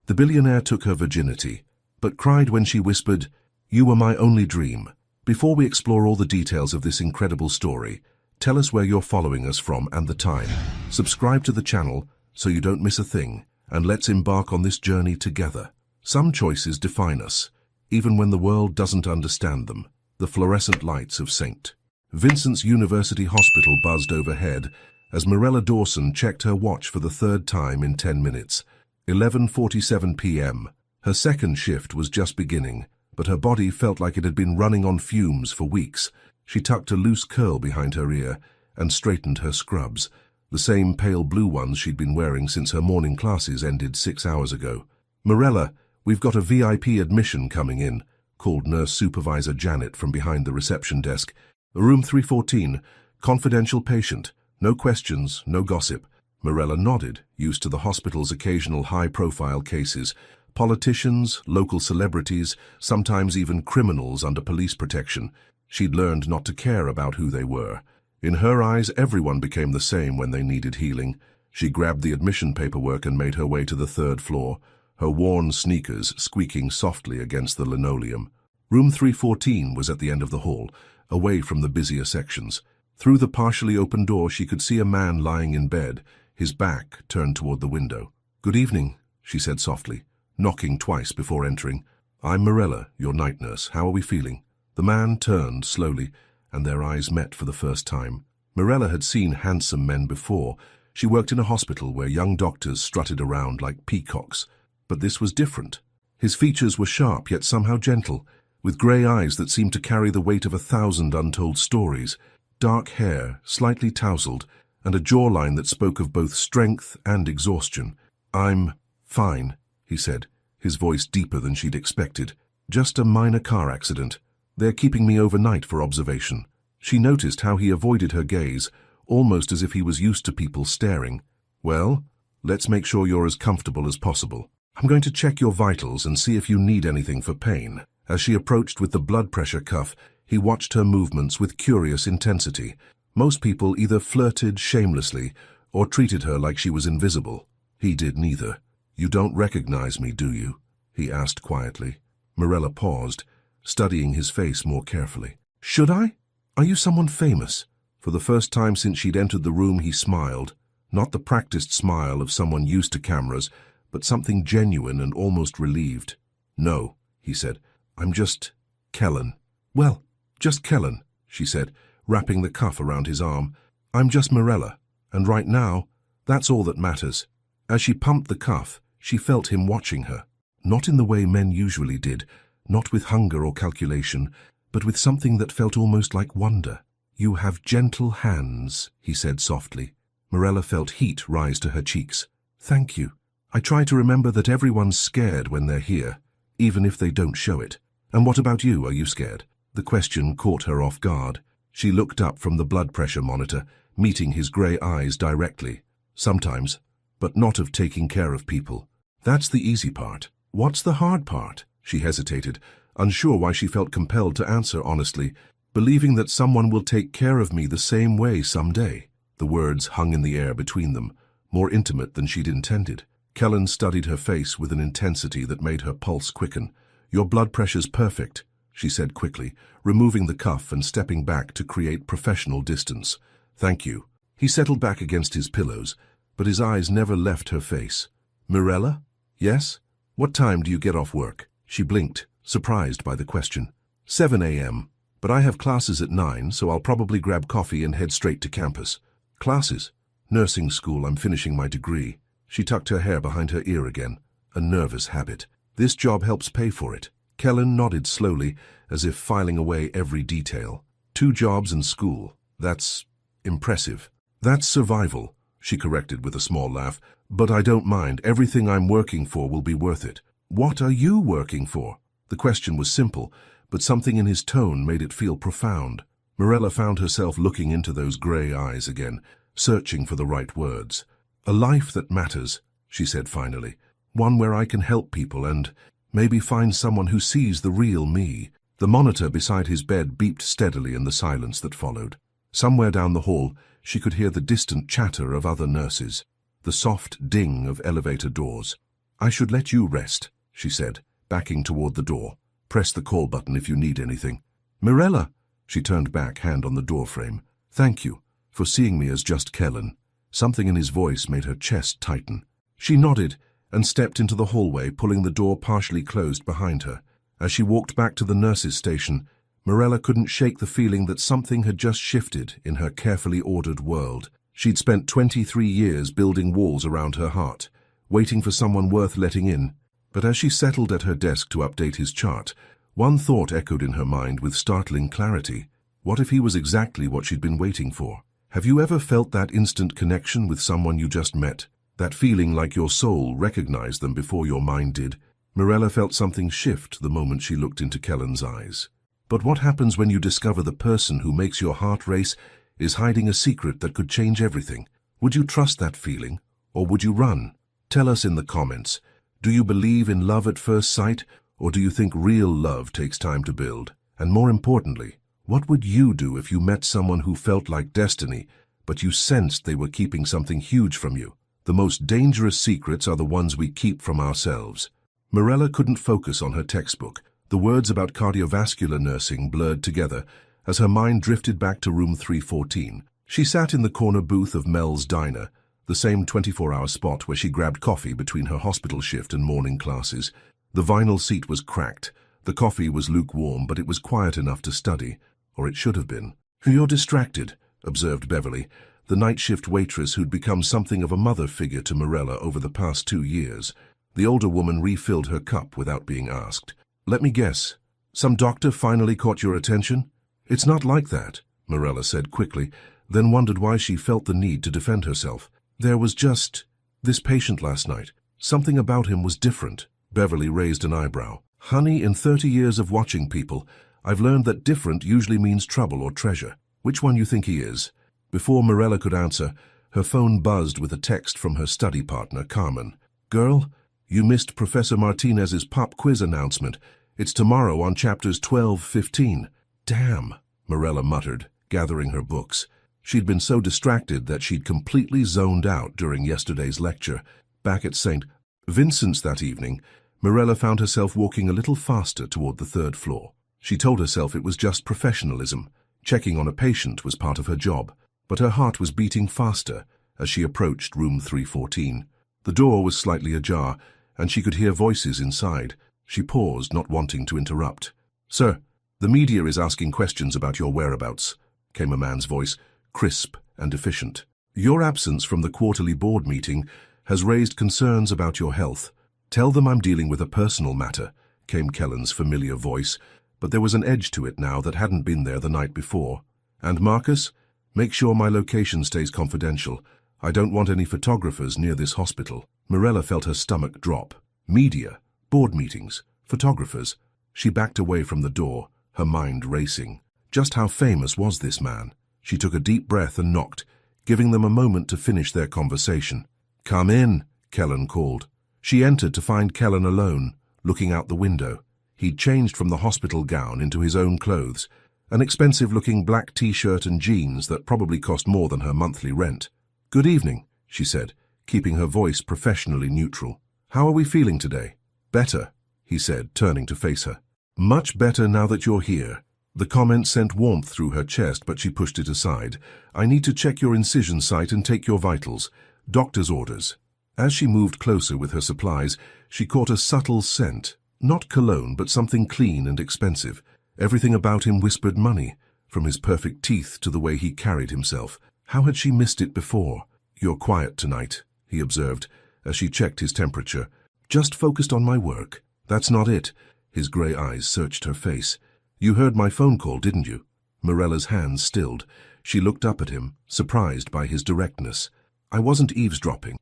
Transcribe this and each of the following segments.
The billionaire took her virginity, but cried when she whispered, "You were my only dream." Before we explore all the details of this incredible story, tell us where you're following us from and the time. Subscribe to the channel so you don't miss a thing, and let's embark on this journey together. Some choices define us, even when the world doesn't understand them. The fluorescent lights of St. Vincent's University Hospital buzzed overhead as Mirella Dawson checked her watch for the third time in 10 minutes. 11:47 p.m. Her second shift was just beginning, but her body felt like it had been running on fumes for weeks. She tucked a loose curl behind her ear and straightened her scrubs, the same pale blue ones she'd been wearing since her morning classes ended 6 hours ago. "Mirella, we've got a VIP admission coming in," called Nurse Supervisor Janet from behind the reception desk. "Room 314, confidential patient. No questions, no gossip." Mirella nodded, used to the hospital's occasional high-profile cases. Politicians, local celebrities, sometimes even criminals under police protection. She'd learned not to care about who they were. In her eyes, everyone became the same when they needed healing. She grabbed the admission paperwork and made her way to the third floor, her worn sneakers squeaking softly against the linoleum. Room 314 was at the end of the hall, away from the busier sections. Through the partially open door, she could see a man lying in bed, his back turned toward the window. "Good evening," she said softly, knocking twice before entering. "I'm Mirella, your night nurse. How are we feeling?" The man turned slowly, and their eyes met for the first time. Mirella had seen handsome men before. She worked in a hospital where young doctors strutted around like peacocks. But this was different. His features were sharp yet somehow gentle, with grey eyes that seemed to carry the weight of 1,000 untold stories, dark hair, slightly tousled, and a jawline that spoke of both strength and exhaustion. "I'm fine," he said, his voice deeper than she'd expected. "Just a minor car accident. They're keeping me overnight for observation." She noticed how he avoided her gaze, almost as if he was used to people staring. "Well, let's make sure you're as comfortable as possible. I'm going to check your vitals and see if you need anything for pain." As she approached with the blood pressure cuff, he watched her movements with curious intensity. Most people either flirted shamelessly or treated her like she was invisible. He did neither. "You don't recognize me, do you?" he asked quietly. Mirella paused, studying his face more carefully. "Should I? Are you someone famous?" For the first time since she'd entered the room, he smiled. Not the practiced smile of someone used to cameras, but something genuine and almost relieved. "No," he said. "I'm just Kellen." "Well, just Kellen," she said, wrapping the cuff around his arm. "I'm just Mirella, and right now, that's all that matters." As she pumped the cuff, she felt him watching her. Not in the way men usually did, not with hunger or calculation, but with something that felt almost like wonder. "You have gentle hands," he said softly. Mirella felt heat rise to her cheeks. "Thank you. I try to remember that everyone's scared when they're here, even if they don't show it." "And what about you? Are you scared?" The question caught her off guard. She looked up from the blood pressure monitor, meeting his grey eyes directly. "Sometimes, but not of taking care of people. That's the easy part. What's the hard part?" She hesitated, unsure why she felt compelled to answer honestly. "Believing that someone will take care of me the same way someday." The words hung in the air between them, more intimate than she'd intended. Kellen studied her face with an intensity that made her pulse quicken. "Your blood pressure's perfect," she said quickly, removing the cuff and stepping back to create professional distance. "Thank you." He settled back against his pillows, but his eyes never left her face. "Mirella?" "Yes? What time do you get off work?" She blinked, surprised by the question. 7 a.m., but I have classes at 9, so I'll probably grab coffee and head straight to campus." "Classes?" "Nursing school. I'm finishing my degree." She tucked her hair behind her ear again, a nervous habit. "This job helps pay for it." Kellen nodded slowly, as if filing away every detail. 2 jobs and school. That's impressive." "That's survival," she corrected with a small laugh. "But I don't mind. Everything I'm working for will be worth it." "What are you working for?" The question was simple, but something in his tone made it feel profound. Mirella found herself looking into those grey eyes again, searching for the right words. "A life that matters," she said finally. "One where I can help people and maybe find someone who sees the real me." The monitor beside his bed beeped steadily in the silence that followed. Somewhere down the hall, she could hear the distant chatter of other nurses, the soft ding of elevator doors. I should let you rest, she said, backing toward the door. Press the call button if you need anything. Mirella, she turned back, hand on the doorframe. Thank you for seeing me as just Kellen. Something in his voice made her chest tighten. She nodded and stepped into the hallway, pulling the door partially closed behind her. As she walked back to the nurse's station, Mirella couldn't shake the feeling that something had just shifted in her carefully ordered world. She'd spent 23 years building walls around her heart, waiting for someone worth letting in. But as she settled at her desk to update his chart, one thought echoed in her mind with startling clarity. What if he was exactly what she'd been waiting for? Have you ever felt that instant connection with someone you just met? That feeling like your soul recognized them before your mind did? Mirella felt something shift the moment she looked into Kellen's eyes. But what happens when you discover the person who makes your heart race is hiding a secret that could change everything? Would you trust that feeling, or would you run? Tell us in the comments. Do you believe in love at first sight, or do you think real love takes time to build? And more importantly, what would you do if you met someone who felt like destiny, but you sensed they were keeping something huge from you? The most dangerous secrets are the ones we keep from ourselves. Mirella couldn't focus on her textbook. The words about cardiovascular nursing blurred together as her mind drifted back to room 314. She sat in the corner booth of Mel's Diner, the same 24-hour spot where she grabbed coffee between her hospital shift and morning classes. The vinyl seat was cracked. The coffee was lukewarm, but it was quiet enough to study, or it should have been. "You're distracted," observed Beverly, the night shift waitress who'd become something of a mother figure to Mirella over the past 2 years. The older woman refilled her cup without being asked. "Let me guess. Some doctor finally caught your attention?" "It's not like that," Mirella said quickly, then wondered why she felt the need to defend herself. "There was just this patient last night. Something about him was different." Beverly raised an eyebrow. "Honey, in 30 years of watching people, I've learned that different usually means trouble or treasure. Which one you think he is?" Before Mirella could answer, her phone buzzed with a text from her study partner, Carmen. "Girl, you missed Professor Martinez's pop quiz announcement. It's tomorrow on chapters 12-15. "Damn," Mirella muttered, gathering her books. She'd been so distracted that she'd completely zoned out during yesterday's lecture. Back at St. Vincent's that evening, Mirella found herself walking a little faster toward the 3rd floor. She told herself it was just professionalism. Checking on a patient was part of her job. But her heart was beating faster as she approached room 314. The door was slightly ajar, and she could hear voices inside. She paused, not wanting to interrupt. "Sir, the media is asking questions about your whereabouts," came a man's voice, crisp and efficient. "Your absence from the quarterly board meeting has raised concerns about your health. Tell them I'm dealing with a personal matter," came Kellen's familiar voice, but there was an edge to it now that hadn't been there the night before. "And Marcus, make sure my location stays confidential. I don't want any photographers near this hospital." Mirella felt her stomach drop. Media, board meetings, photographers. She backed away from the door, her mind racing. Just how famous was this man? She took a deep breath and knocked, giving them a moment to finish their conversation. "Come in," Kellen called. She entered to find Kellen alone, looking out the window. He'd changed from the hospital gown into his own clothes, an expensive-looking black t-shirt and jeans that probably cost more than her monthly rent. "Good evening," she said, keeping her voice professionally neutral. "How are we feeling today?" "Better," he said, turning to face her. "Much better now that you're here." The comment sent warmth through her chest, but she pushed it aside. "I need to check your incision site and take your vitals. Doctor's orders." As she moved closer with her supplies, she caught a subtle scent. Not cologne, but something clean and expensive. Everything about him whispered money, from his perfect teeth to the way he carried himself. How had she missed it before? "You're quiet tonight," he observed, as she checked his temperature. "Just focused on my work." "That's not it." His grey eyes searched her face. "You heard my phone call, didn't you?" Mirella's hands stilled. She looked up at him, surprised by his directness. "I wasn't eavesdropping.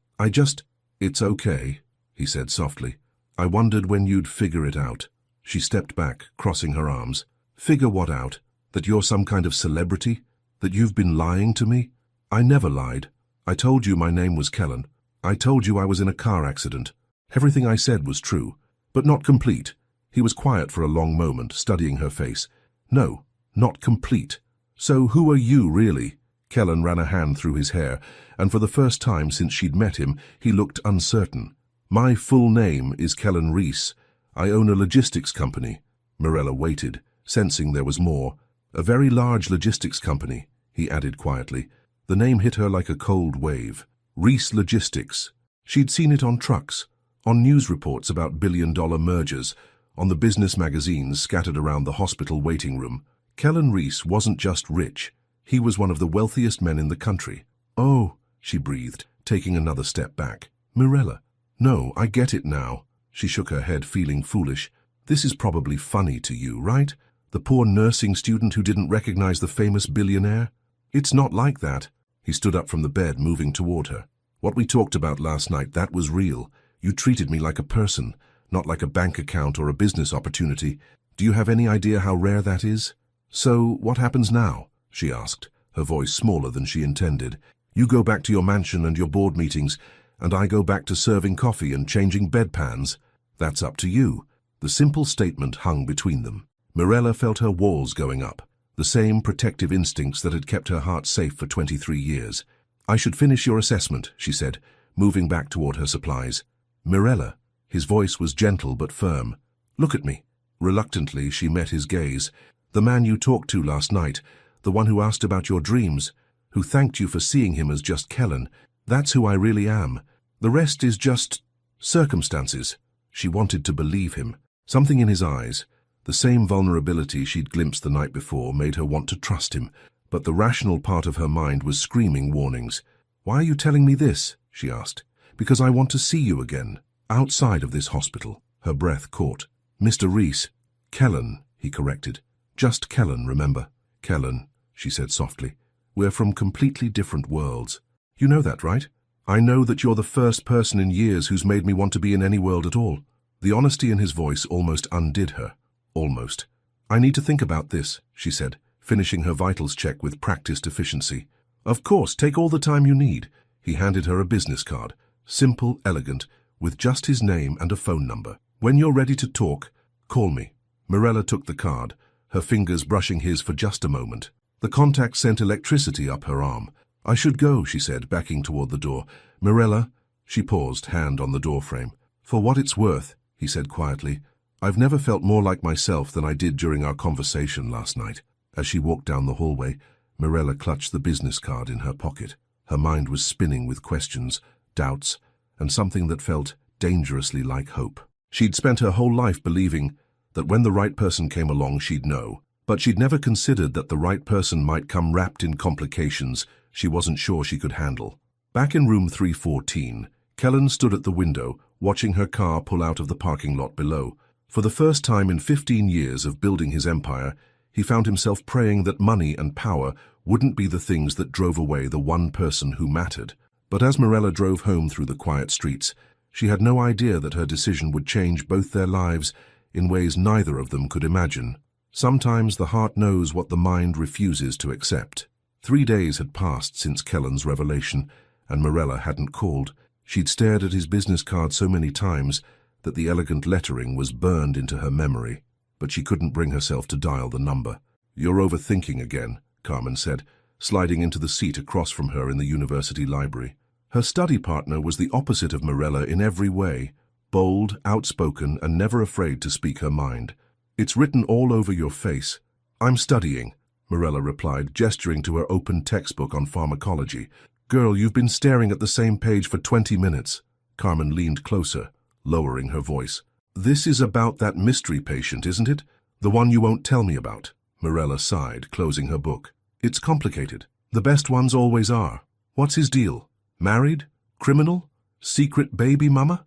It's okay," he said softly. "I wondered when you'd figure it out." She stepped back, crossing her arms. "Figure what out? That you're some kind of celebrity? That you've been lying to me?" "I never lied. I told you my name was Kellen. I told you I was in a car accident. Everything I said was true, but not complete." He was quiet for a long moment, studying her face. "No, not complete. So who are you, really?" Kellen ran a hand through his hair, and for the first time since she'd met him, he looked uncertain. My full name is Kellen Reese. I own a logistics company. Mirella waited, sensing there was more. A very large logistics company, he added quietly. The name hit her like a cold wave. Reese Logistics. She'd seen it on trucks, on news reports about billion-dollar mergers, on the business magazines scattered around the hospital waiting room. Kellen Reese wasn't just rich. He was one of the wealthiest men in the country. Oh, she breathed, taking another step back. Mirella. No, I get it now. She shook her head, feeling foolish. This is probably funny to you, right? The poor nursing student who didn't recognize the famous billionaire? It's not like that. He stood up from the bed, moving toward her. What we talked about last night, that was real. You treated me like a person, not like a bank account or a business opportunity. Do you have any idea how rare that is? So, what happens now? She asked, her voice smaller than she intended. You go back to your mansion and your board meetings, and I go back to serving coffee and changing bedpans. That's up to you. The simple statement hung between them. Mirella felt her walls going up, the same protective instincts that had kept her heart safe for 23 years. I should finish your assessment, she said, moving back toward her supplies. Mirella. His voice was gentle but firm. Look at me. Reluctantly, she met his gaze. The man you talked to last night, the one who asked about your dreams, who thanked you for seeing him as just Kellen. That's who I really am. The rest is just circumstances. She wanted to believe him. Something in his eyes, the same vulnerability she'd glimpsed the night before, made her want to trust him. But the rational part of her mind was screaming warnings. Why are you telling me this? She asked. Because I want to see you again, outside of this hospital. Her breath caught. Mr. Reese. Kellen, he corrected. Just Kellen, remember? Kellen, she said softly. We're from completely different worlds. You know that, right? I know that you're the first person in years who's made me want to be in any world at all. The honesty in his voice almost undid her. Almost. I need to think about this, she said, finishing her vitals check with practiced efficiency. Of course, take all the time you need. He handed her a business card. Simple, elegant, with just his name and a phone number. When you're ready to talk, call me. Mirella took the card, her fingers brushing his for just a moment. The contact sent electricity up her arm. I should go, she said, backing toward the door. Mirella, she paused, hand on the doorframe. For what it's worth, he said quietly, I've never felt more like myself than I did during our conversation last night. As she walked down the hallway, Mirella clutched the business card in her pocket. Her mind was spinning with questions, doubts, and something that felt dangerously like hope. She'd spent her whole life believing that when the right person came along she'd know, but she'd never considered that the right person might come wrapped in complications she wasn't sure she could handle. Back in room 314, Kellen stood at the window, watching her car pull out of the parking lot below. For the first time in 15 years of building his empire, he found himself praying that money and power wouldn't be the things that drove away the one person who mattered. But as Mirella drove home through the quiet streets, she had no idea that her decision would change both their lives in ways neither of them could imagine. Sometimes the heart knows what the mind refuses to accept. 3 days had passed since Kellen's revelation, and Mirella hadn't called. She'd stared at his business card so many times that the elegant lettering was burned into her memory, but she couldn't bring herself to dial the number. You're overthinking again, Carmen said, sliding into the seat across from her in the university library. Her study partner was the opposite of Mirella in every way, bold, outspoken, and never afraid to speak her mind. It's written all over your face. I'm studying, Mirella replied, gesturing to her open textbook on pharmacology. Girl, you've been staring at the same page for 20 minutes. Carmen leaned closer, lowering her voice. This is about that mystery patient, isn't it? The one you won't tell me about. Mirella sighed, closing her book. It's complicated. The best ones always are. What's his deal? Married? Criminal? Secret baby mama?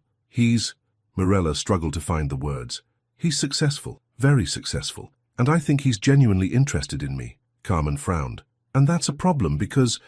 Mirella struggled to find the words. He's successful, very successful, and I think he's genuinely interested in me. Carmen frowned. And that's a problem because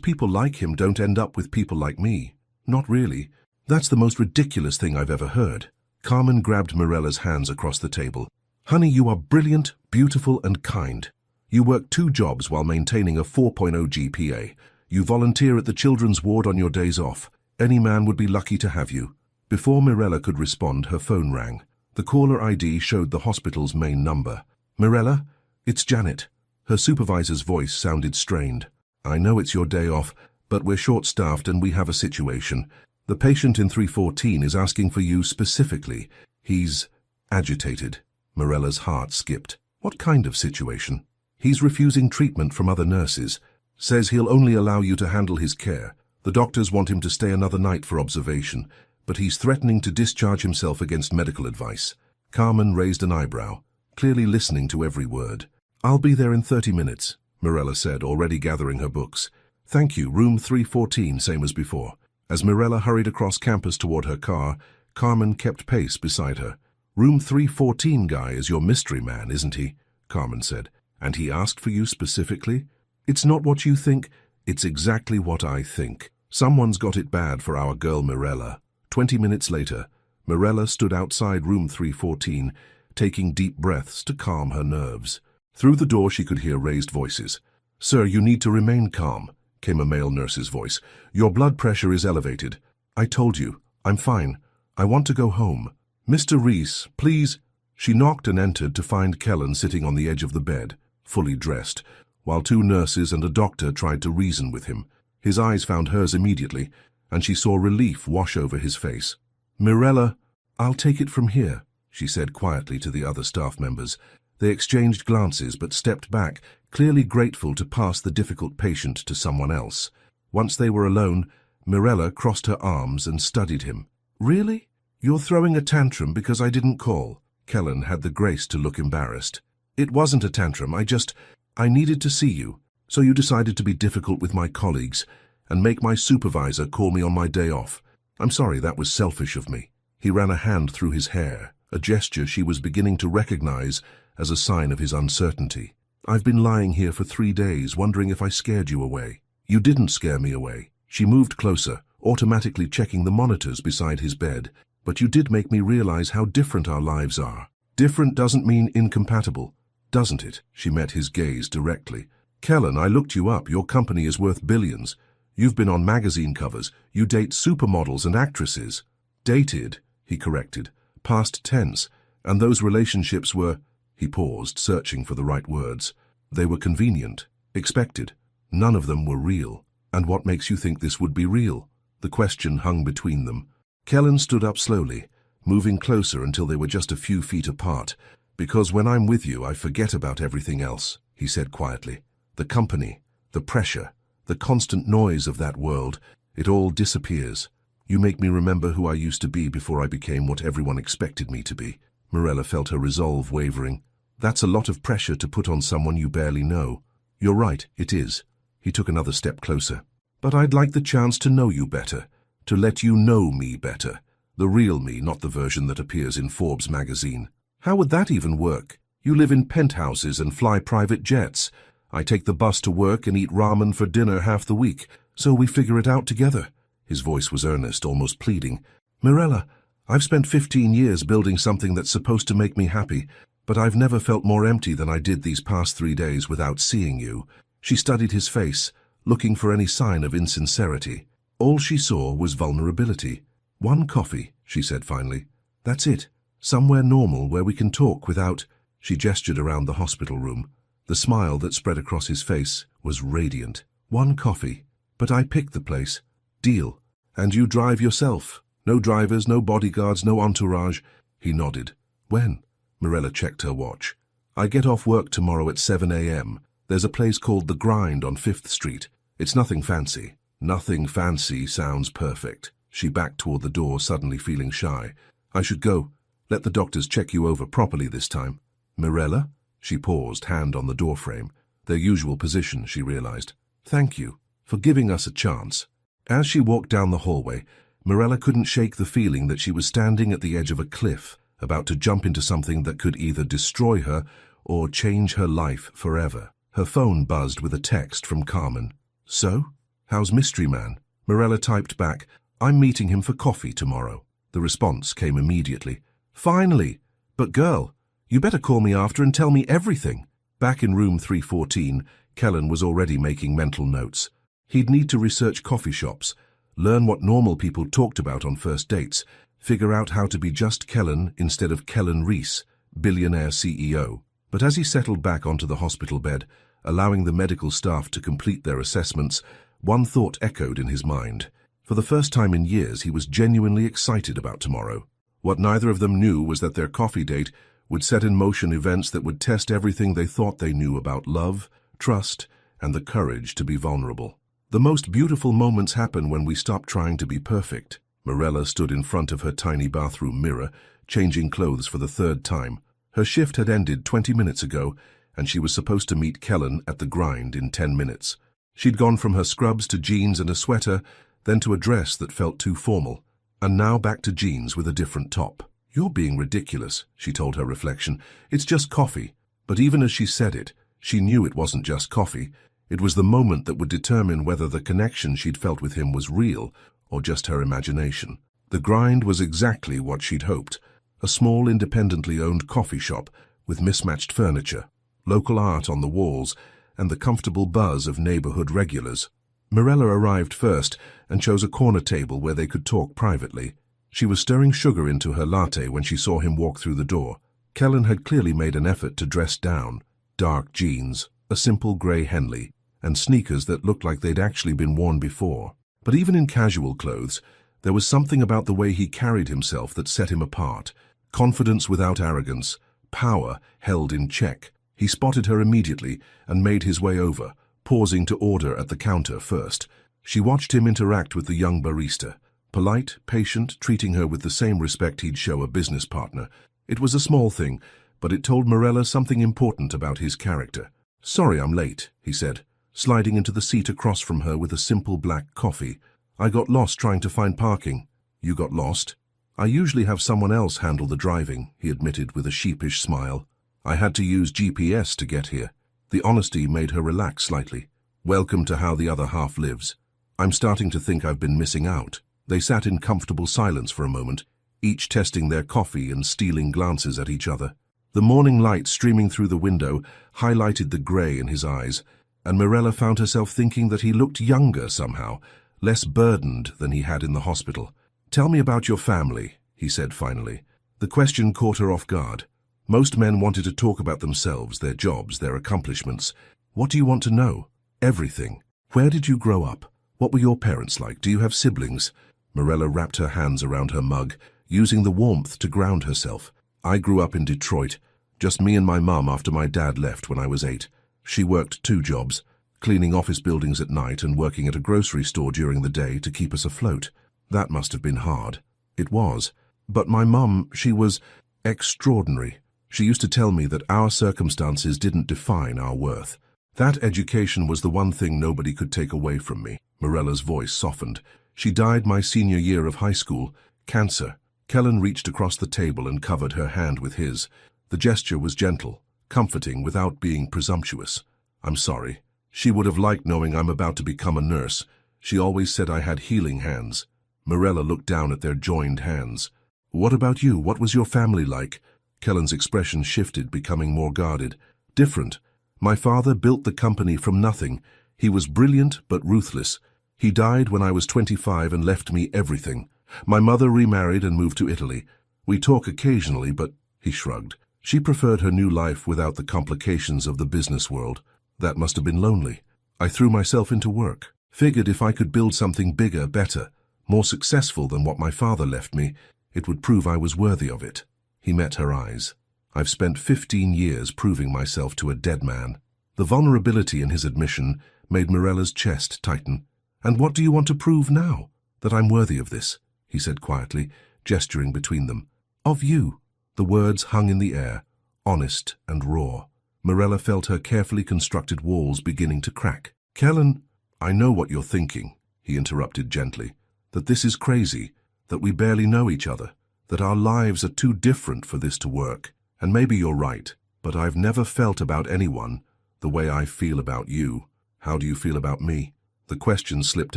people like him don't end up with people like me. Not really. That's the most ridiculous thing I've ever heard. Carmen grabbed Mirella's hands across the table. Honey, you are brilliant, beautiful, and kind. You work 2 jobs while maintaining a 4.0 GPA. You volunteer at the children's ward on your days off. Any man would be lucky to have you. Before Mirella could respond, her phone rang. The caller ID showed the hospital's main number. Mirella, it's Janet. Her supervisor's voice sounded strained. I know it's your day off, but we're short-staffed and we have a situation. The patient in 314 is asking for you specifically. He's agitated. Morella's heart skipped. What kind of situation? He's refusing treatment from other nurses. Says he'll only allow you to handle his care. The doctors want him to stay another night for observation, but he's threatening to discharge himself against medical advice. Carmen raised an eyebrow, clearly listening to every word. I'll be there in 30 minutes, Morella said, already gathering her books. Thank you, room 314, same as before. As Morella hurried across campus toward her car, Carmen kept pace beside her. Room 314 guy is your mystery man, isn't he? Carmen said. And he asked for you specifically? It's not what you think, it's exactly what I think. Someone's got it bad for our girl Morella. 20 minutes later, Morella stood outside room 314, taking deep breaths to calm her nerves. Through the door she could hear raised voices. Sir, you need to remain calm, came a male nurse's voice. Your blood pressure is elevated. I told you, I'm fine. I want to go home. Mr. Reese, please. She knocked and entered to find Kellen sitting on the edge of the bed, fully dressed, while two nurses and a doctor tried to reason with him. His eyes found hers immediately, and she saw relief wash over his face. Morella, I'll take it from here, she said quietly to the other staff members. They exchanged glances but stepped back, clearly grateful to pass the difficult patient to someone else. Once they were alone, Morella crossed her arms and studied him. Really? You're throwing a tantrum because I didn't call? Kellen had the grace to look embarrassed. It wasn't a tantrum, I needed to see you, so you decided to be difficult with my colleagues and make my supervisor call me on my day off. I'm sorry, that was selfish of me. He ran a hand through his hair, a gesture she was beginning to recognize as a sign of his uncertainty. I've been lying here for 3 days, wondering if I scared you away. You didn't scare me away. She moved closer, automatically checking the monitors beside his bed. But you did make me realize how different our lives are. Different doesn't mean incompatible, doesn't it? She met his gaze directly. Kellen, I looked you up. Your company is worth billions. You've been on magazine covers. You date supermodels and actresses. Dated, he corrected. Past tense. And those relationships were... He paused, searching for the right words. They were convenient, expected. None of them were real. And what makes you think this would be real? The question hung between them. Kellen stood up slowly, moving closer until they were just a few feet apart. Because when I'm with you, I forget about everything else, he said quietly. The company, the pressure, the constant noise of that world, it all disappears. You make me remember who I used to be before I became what everyone expected me to be. Morella felt her resolve wavering. That's a lot of pressure to put on someone you barely know. You're right, it is. He took another step closer. But I'd like the chance to know you better, to let you know me better. The real me, not the version that appears in Forbes magazine. How would that even work? You live in penthouses and fly private jets. I take the bus to work and eat ramen for dinner half the week, so we figure it out together. His voice was earnest, almost pleading. Morella, I've spent 15 years building something that's supposed to make me happy, but I've never felt more empty than I did these past 3 days without seeing you. She studied his face, looking for any sign of insincerity. All she saw was vulnerability. One coffee, she said finally. That's it. Somewhere normal where we can talk without... She gestured around the hospital room. The smile that spread across his face was radiant. One coffee. But I picked the place. Deal. And you drive yourself. No drivers, no bodyguards, no entourage. He nodded. When? Morella checked her watch. I get off work tomorrow at 7 a.m. There's a place called The Grind on 5th Street. It's nothing fancy. Nothing fancy sounds perfect. She backed toward the door, suddenly feeling shy. I should go. Let the doctors check you over properly this time. Morella? She paused, hand on the doorframe. Their usual position, she realized. Thank you for giving us a chance. As she walked down the hallway, Morella couldn't shake the feeling that she was standing at the edge of a cliff, about to jump into something that could either destroy her or change her life forever. Her phone buzzed with a text from Carmen. So? How's Mystery Man? Morella typed back, I'm meeting him for coffee tomorrow. The response came immediately. Finally! But girl, you better call me after and tell me everything. Back in room 314, Kellen was already making mental notes. He'd need to research coffee shops, learn what normal people talked about on first dates, figure out how to be just Kellen instead of Kellen Reese, billionaire CEO. But as he settled back onto the hospital bed, allowing the medical staff to complete their assessments, one thought echoed in his mind. For the first time in years, he was genuinely excited about tomorrow. What neither of them knew was that their coffee date would set in motion events that would test everything they thought they knew about love, trust, and the courage to be vulnerable. The most beautiful moments happen when we stop trying to be perfect. Mirella stood in front of her tiny bathroom mirror, changing clothes for the third time. Her shift had ended 20 minutes ago, and she was supposed to meet Kellen at the grind in 10 minutes. She'd gone from her scrubs to jeans and a sweater, then to a dress that felt too formal, and now back to jeans with a different top. "You're being ridiculous," she told her reflection. "It's just coffee." But even as she said it, she knew it wasn't just coffee. It was the moment that would determine whether the connection she'd felt with him was real or just her imagination. The grind was exactly what she'd hoped. A small, independently owned coffee shop with mismatched furniture, local art on the walls, and the comfortable buzz of neighborhood regulars. Mirella arrived first and chose a corner table where they could talk privately. She was stirring sugar into her latte when she saw him walk through the door. Kellen had clearly made an effort to dress down. Dark jeans, a simple grey Henley, and sneakers that looked like they'd actually been worn before. But even in casual clothes, there was something about the way he carried himself that set him apart. Confidence without arrogance, power held in check. He spotted her immediately and made his way over, pausing to order at the counter first. She watched him interact with the young barista. Polite, patient, treating her with the same respect he'd show a business partner. It was a small thing, but it told Mirella something important about his character. "Sorry I'm late," he said, sliding into the seat across from her with a simple black coffee. "I got lost trying to find parking." "You got lost?" "I usually have someone else handle the driving," he admitted with a sheepish smile. "I had to use GPS to get here." The honesty made her relax slightly. "Welcome to how the other half lives. I'm starting to think I've been missing out." They sat in comfortable silence for a moment, each testing their coffee and stealing glances at each other. The morning light streaming through the window highlighted the grey in his eyes, and Mirella found herself thinking that he looked younger somehow, less burdened than he had in the hospital. "Tell me about your family," he said finally. The question caught her off guard. Most men wanted to talk about themselves, their jobs, their accomplishments. "What do you want to know?" "Everything. Where did you grow up? What were your parents like? Do you have siblings?" Mirella wrapped her hands around her mug, using the warmth to ground herself. "I grew up in Detroit. Just me and my mum after my dad left when I was 8. She worked 2 jobs, cleaning office buildings at night and working at a grocery store during the day to keep us afloat. That must have been hard." "It was. But my mum, she was extraordinary. She used to tell me that our circumstances didn't define our worth. That education was the one thing nobody could take away from me." Mirella's voice softened. "She died my senior year of high school. Cancer." Kellen reached across the table and covered her hand with his. The gesture was gentle, comforting without being presumptuous. "I'm sorry. She would have liked knowing I'm about to become a nurse. She always said I had healing hands." Mirella looked down at their joined hands. "What about you? What was your family like?" Kellen's expression shifted, becoming more guarded. "Different. My father built the company from nothing. He was brilliant but ruthless. He died when I was 25 and left me everything. My mother remarried and moved to Italy. We talk occasionally, but," he shrugged, "she preferred her new life without the complications of the business world. That must have been lonely. I threw myself into work. Figured if I could build something bigger, better, more successful than what my father left me, it would prove I was worthy of it." He met her eyes. "I've spent 15 years proving myself to a dead man." The vulnerability in his admission made Mirella's chest tighten. "And what do you want to prove now?" "That I'm worthy of this," he said quietly, gesturing between them. "Of you." The words hung in the air, honest and raw. Mirella felt her carefully constructed walls beginning to crack. "Kellen, I know what you're thinking," he interrupted gently. "That this is crazy, that we barely know each other, that our lives are too different for this to work. And maybe you're right, but I've never felt about anyone the way I feel about you. How do you feel about me?" The question slipped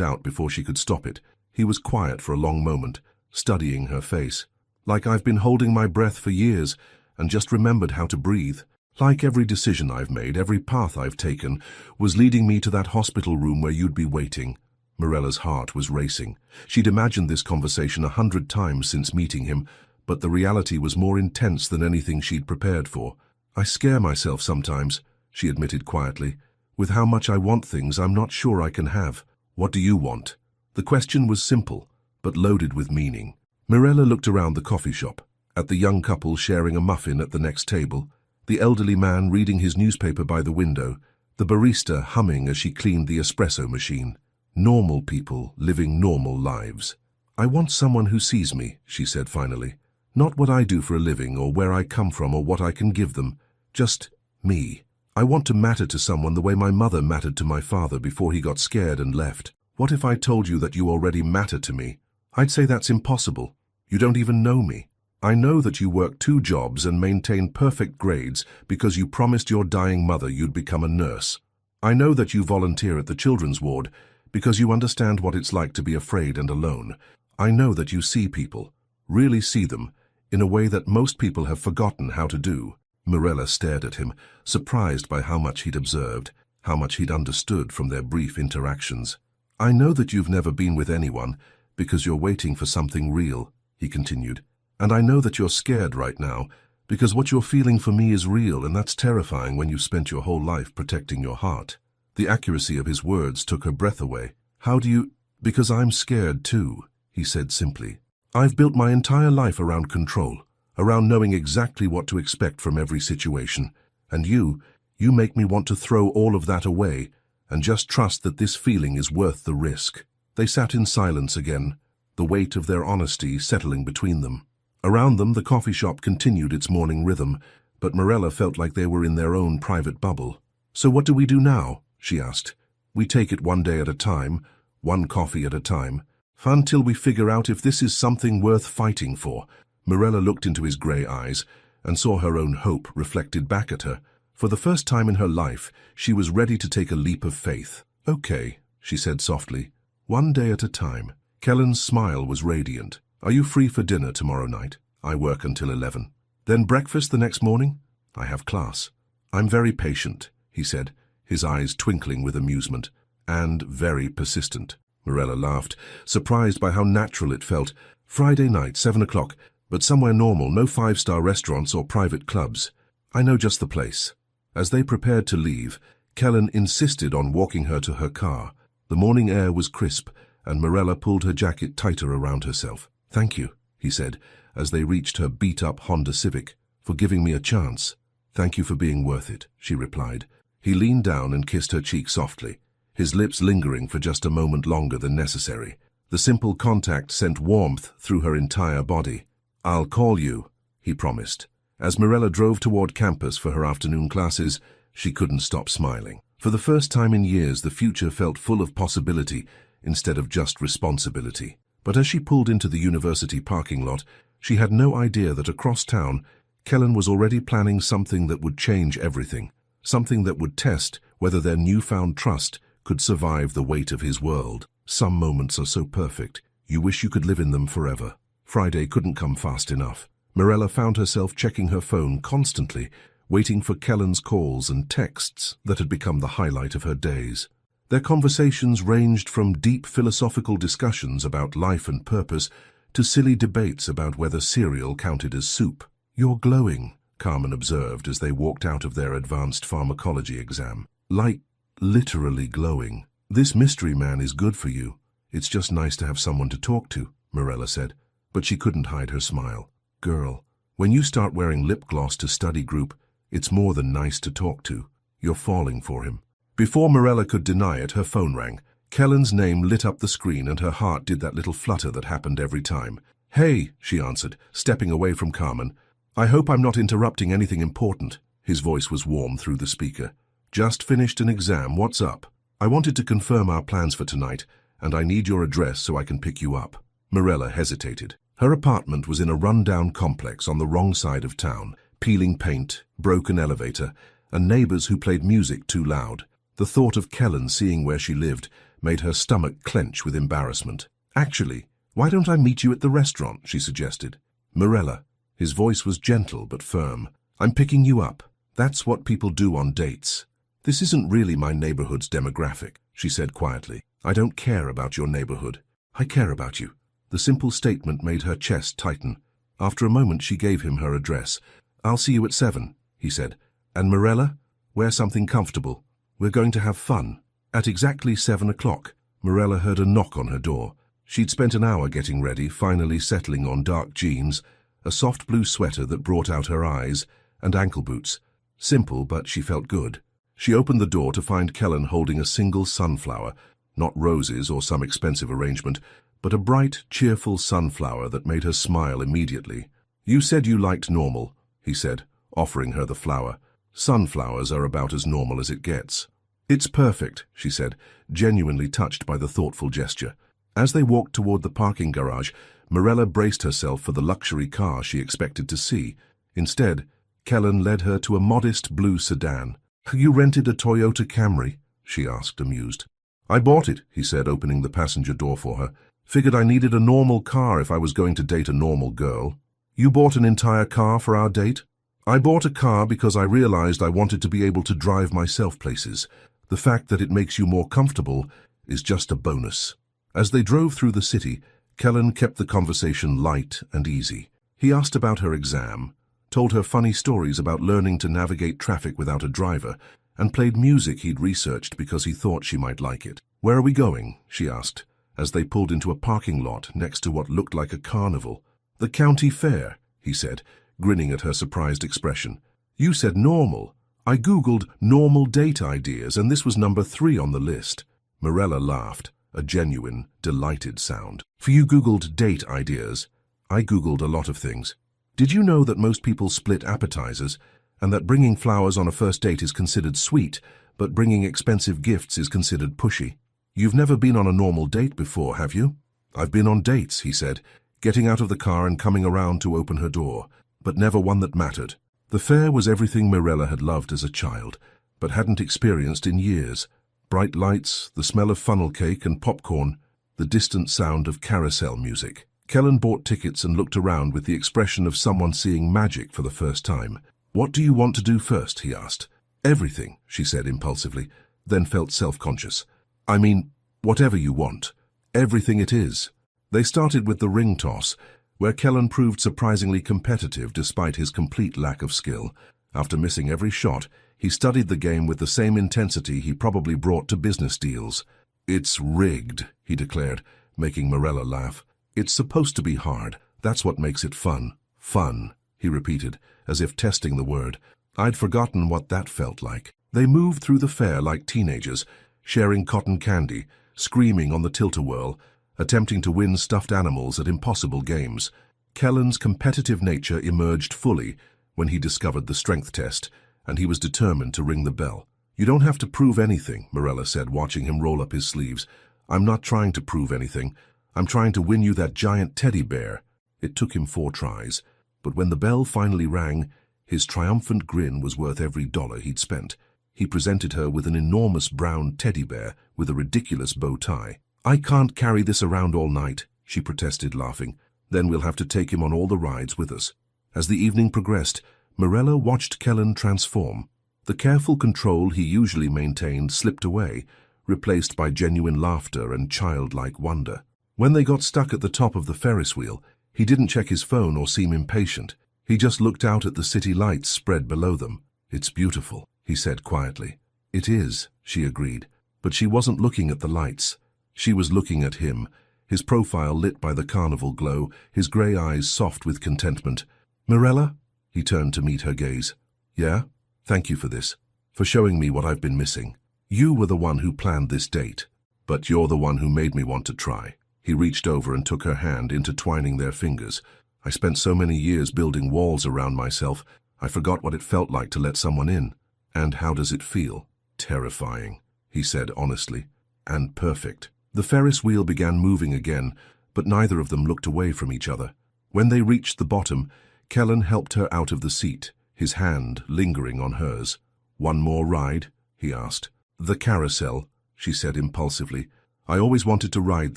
out before she could stop it. He was quiet for a long moment, studying her face. "Like I've been holding my breath for years and just remembered how to breathe. Like every decision I've made, every path I've taken, was leading me to that hospital room where you'd be waiting." Mirella's heart was racing. She'd imagined this conversation 100 times since meeting him, but the reality was more intense than anything she'd prepared for. "I scare myself sometimes," she admitted quietly. "With how much I want things I'm not sure I can have." "What do you want?" The question was simple, but loaded with meaning. Mirella looked around the coffee shop, at the young couple sharing a muffin at the next table, the elderly man reading his newspaper by the window, the barista humming as she cleaned the espresso machine. Normal people living normal lives. "I want someone who sees me," she said finally. "Not what I do for a living or where I come from or what I can give them. Just me. I want to matter to someone the way my mother mattered to my father before he got scared and left. What if I told you that you already matter to me? I'd say that's impossible. You don't even know me. I know that you work 2 jobs and maintain perfect grades because you promised your dying mother you'd become a nurse. I know that you volunteer at the children's ward because you understand what it's like to be afraid and alone. I know that you see people, really see them, in a way that most people have forgotten how to do." Mirella stared at him, surprised by how much he'd observed, how much he'd understood from their brief interactions. "I know that you've never been with anyone because you're waiting for something real," he continued. "And I know that you're scared right now because what you're feeling for me is real, and that's terrifying when you've spent your whole life protecting your heart." The accuracy of his words took her breath away. "How do you—" "Because I'm scared too," he said simply. "I've built my entire life around control, around knowing exactly what to expect from every situation. And you make me want to throw all of that away and just trust that this feeling is worth the risk." They sat in silence again, the weight of their honesty settling between them. Around them, the coffee shop continued its morning rhythm, but Mirella felt like they were in their own private bubble. "So what do we do now?" she asked. "We take it one day at a time, one coffee at a time, until we figure out if this is something worth fighting for." Mirella looked into his grey eyes and saw her own hope reflected back at her. For the first time in her life, she was ready to take a leap of faith. "Okay," she said softly. "One day at a time." Kellen's smile was radiant. "Are you free for dinner tomorrow night?" "I work until 11. "Then breakfast the next morning?" "I have class." "I'm very patient," he said, his eyes twinkling with amusement. "And very persistent." Mirella laughed, surprised by how natural it felt. "Friday night, 7 o'clock, but somewhere normal, no 5-star restaurants or private clubs. I know just the place." As they prepared to leave, Kellen insisted on walking her to her car. The morning air was crisp, and Mirella pulled her jacket tighter around herself. "Thank you," he said, as they reached her beat-up Honda Civic, "for giving me a chance." "Thank you for being worth it," she replied. He leaned down and kissed her cheek softly, his lips lingering for just a moment longer than necessary. The simple contact sent warmth through her entire body. "I'll call you," he promised. As Mirella drove toward campus for her afternoon classes, she couldn't stop smiling. For the first time in years, the future felt full of possibility instead of just responsibility. But as she pulled into the university parking lot, she had no idea that across town, Kellen was already planning something that would change everything, something that would test whether their newfound trust could survive the weight of his world. Some moments are so perfect, you wish you could live in them forever. Friday couldn't come fast enough. Mirella found herself checking her phone constantly, waiting for Kellen's calls and texts that had become the highlight of her days. Their conversations ranged from deep philosophical discussions about life and purpose to silly debates about whether cereal counted as soup. "You're glowing," Carmen observed as they walked out of their advanced pharmacology exam. "Like, literally glowing. This mystery man is good for you. It's just nice to have someone to talk to," Mirella said, but she couldn't hide her smile. "Girl, when you start wearing lip gloss to study group, it's more than nice to talk to. You're falling for him." Before Mirella could deny it, her phone rang. Kellen's name lit up the screen and her heart did that little flutter that happened every time. "Hey," she answered, stepping away from Carmen. "I hope I'm not interrupting anything important." His voice was warm through the speaker. "Just finished an exam, what's up? I wanted to confirm our plans for tonight, and I need your address so I can pick you up." Mirella hesitated. Her apartment was in a run-down complex on the wrong side of town, peeling paint, broken elevator, and neighbors who played music too loud. The thought of Kellen seeing where she lived made her stomach clench with embarrassment. "Actually, why don't I meet you at the restaurant?" she suggested. "Mirella," his voice was gentle but firm, "I'm picking you up. That's what people do on dates." "This isn't really my neighborhood's demographic," she said quietly. "I don't care about your neighborhood. I care about you." The simple statement made her chest tighten. After a moment, she gave him her address. "I'll see you at 7, he said. "And Mirella, wear something comfortable. We're going to have fun." At exactly 7 o'clock, Morella heard a knock on her door. She'd spent an hour getting ready, finally settling on dark jeans, a soft blue sweater that brought out her eyes, and ankle boots. Simple, but she felt good. She opened the door to find Kellen holding a single sunflower, not roses or some expensive arrangement, but a bright, cheerful sunflower that made her smile immediately. "You said you liked normal," he said, offering her the flower. "Sunflowers are about as normal as it gets." "It's perfect," she said, genuinely touched by the thoughtful gesture. As they walked toward the parking garage, Morella braced herself for the luxury car she expected to see. Instead, Kellen led her to a modest blue sedan. "You rented a Toyota Camry?" she asked, amused. "I bought it," he said, opening the passenger door for her. "Figured I needed a normal car if I was going to date a normal girl." "You bought an entire car for our date?" "I bought a car because I realized I wanted to be able to drive myself places. The fact that it makes you more comfortable is just a bonus." As they drove through the city, Kellen kept the conversation light and easy. He asked about her exam, told her funny stories about learning to navigate traffic without a driver, and played music he'd researched because he thought she might like it. "Where are we going?" she asked, as they pulled into a parking lot next to what looked like a carnival. "The county fair," he said, grinning at her surprised expression. "You said normal. I Googled normal date ideas, and this was number 3 on the list." Morella laughed, a genuine, delighted sound. "For you Googled date ideas. I Googled a lot of things. Did you know that most people split appetizers, and that bringing flowers on a first date is considered sweet, but bringing expensive gifts is considered pushy? You've never been on a normal date before, have you?" "I've been on dates," he said, getting out of the car and coming around to open her door, but never one that mattered. The fair was everything Morella had loved as a child, but hadn't experienced in years. Bright lights, the smell of funnel cake and popcorn, the distant sound of carousel music. Kellen bought tickets and looked around with the expression of someone seeing magic for the first time. "What do you want to do first?" he asked. "Everything," she said impulsively, then felt self-conscious. "I mean, whatever you want. Everything it is." They started with the ring toss, where Kellen proved surprisingly competitive despite his complete lack of skill. After missing every shot, he studied the game with the same intensity he probably brought to business deals. "It's rigged," he declared, making Morella laugh. "It's supposed to be hard. That's what makes it fun." "Fun," he repeated, as if testing the word. I'd forgotten what that felt like. They moved through the fair like teenagers, sharing cotton candy, screaming on the tilt-a-whirl, attempting to win stuffed animals at impossible games. Kellen's competitive nature emerged fully when he discovered the strength test, and he was determined to ring the bell. "You don't have to prove anything," Morella said, watching him roll up his sleeves. "I'm not trying to prove anything. I'm trying to win you that giant teddy bear." It took him 4 tries, but when the bell finally rang, his triumphant grin was worth every dollar he'd spent. He presented her with an enormous brown teddy bear with a ridiculous bow tie. "I can't carry this around all night," she protested, laughing. "Then we'll have to take him on all the rides with us." As the evening progressed, Morella watched Kellen transform. The careful control he usually maintained slipped away, replaced by genuine laughter and childlike wonder. When they got stuck at the top of the Ferris wheel, he didn't check his phone or seem impatient. He just looked out at the city lights spread below them. "It's beautiful," he said quietly. "It is," she agreed, but she wasn't looking at the lights. She was looking at him, his profile lit by the carnival glow, his grey eyes soft with contentment. "Morella?" He turned to meet her gaze. "Yeah? Thank you for this, for showing me what I've been missing. You were the one who planned this date, but you're the one who made me want to try." He reached over and took her hand, intertwining their fingers. "I spent so many years building walls around myself, I forgot what it felt like to let someone in." "And how does it feel?" "Terrifying," he said honestly. "And perfect." The Ferris wheel began moving again, but neither of them looked away from each other. When they reached the bottom, Kellen helped her out of the seat, his hand lingering on hers. "One more ride?" he asked. "The carousel," she said impulsively. "I always wanted to ride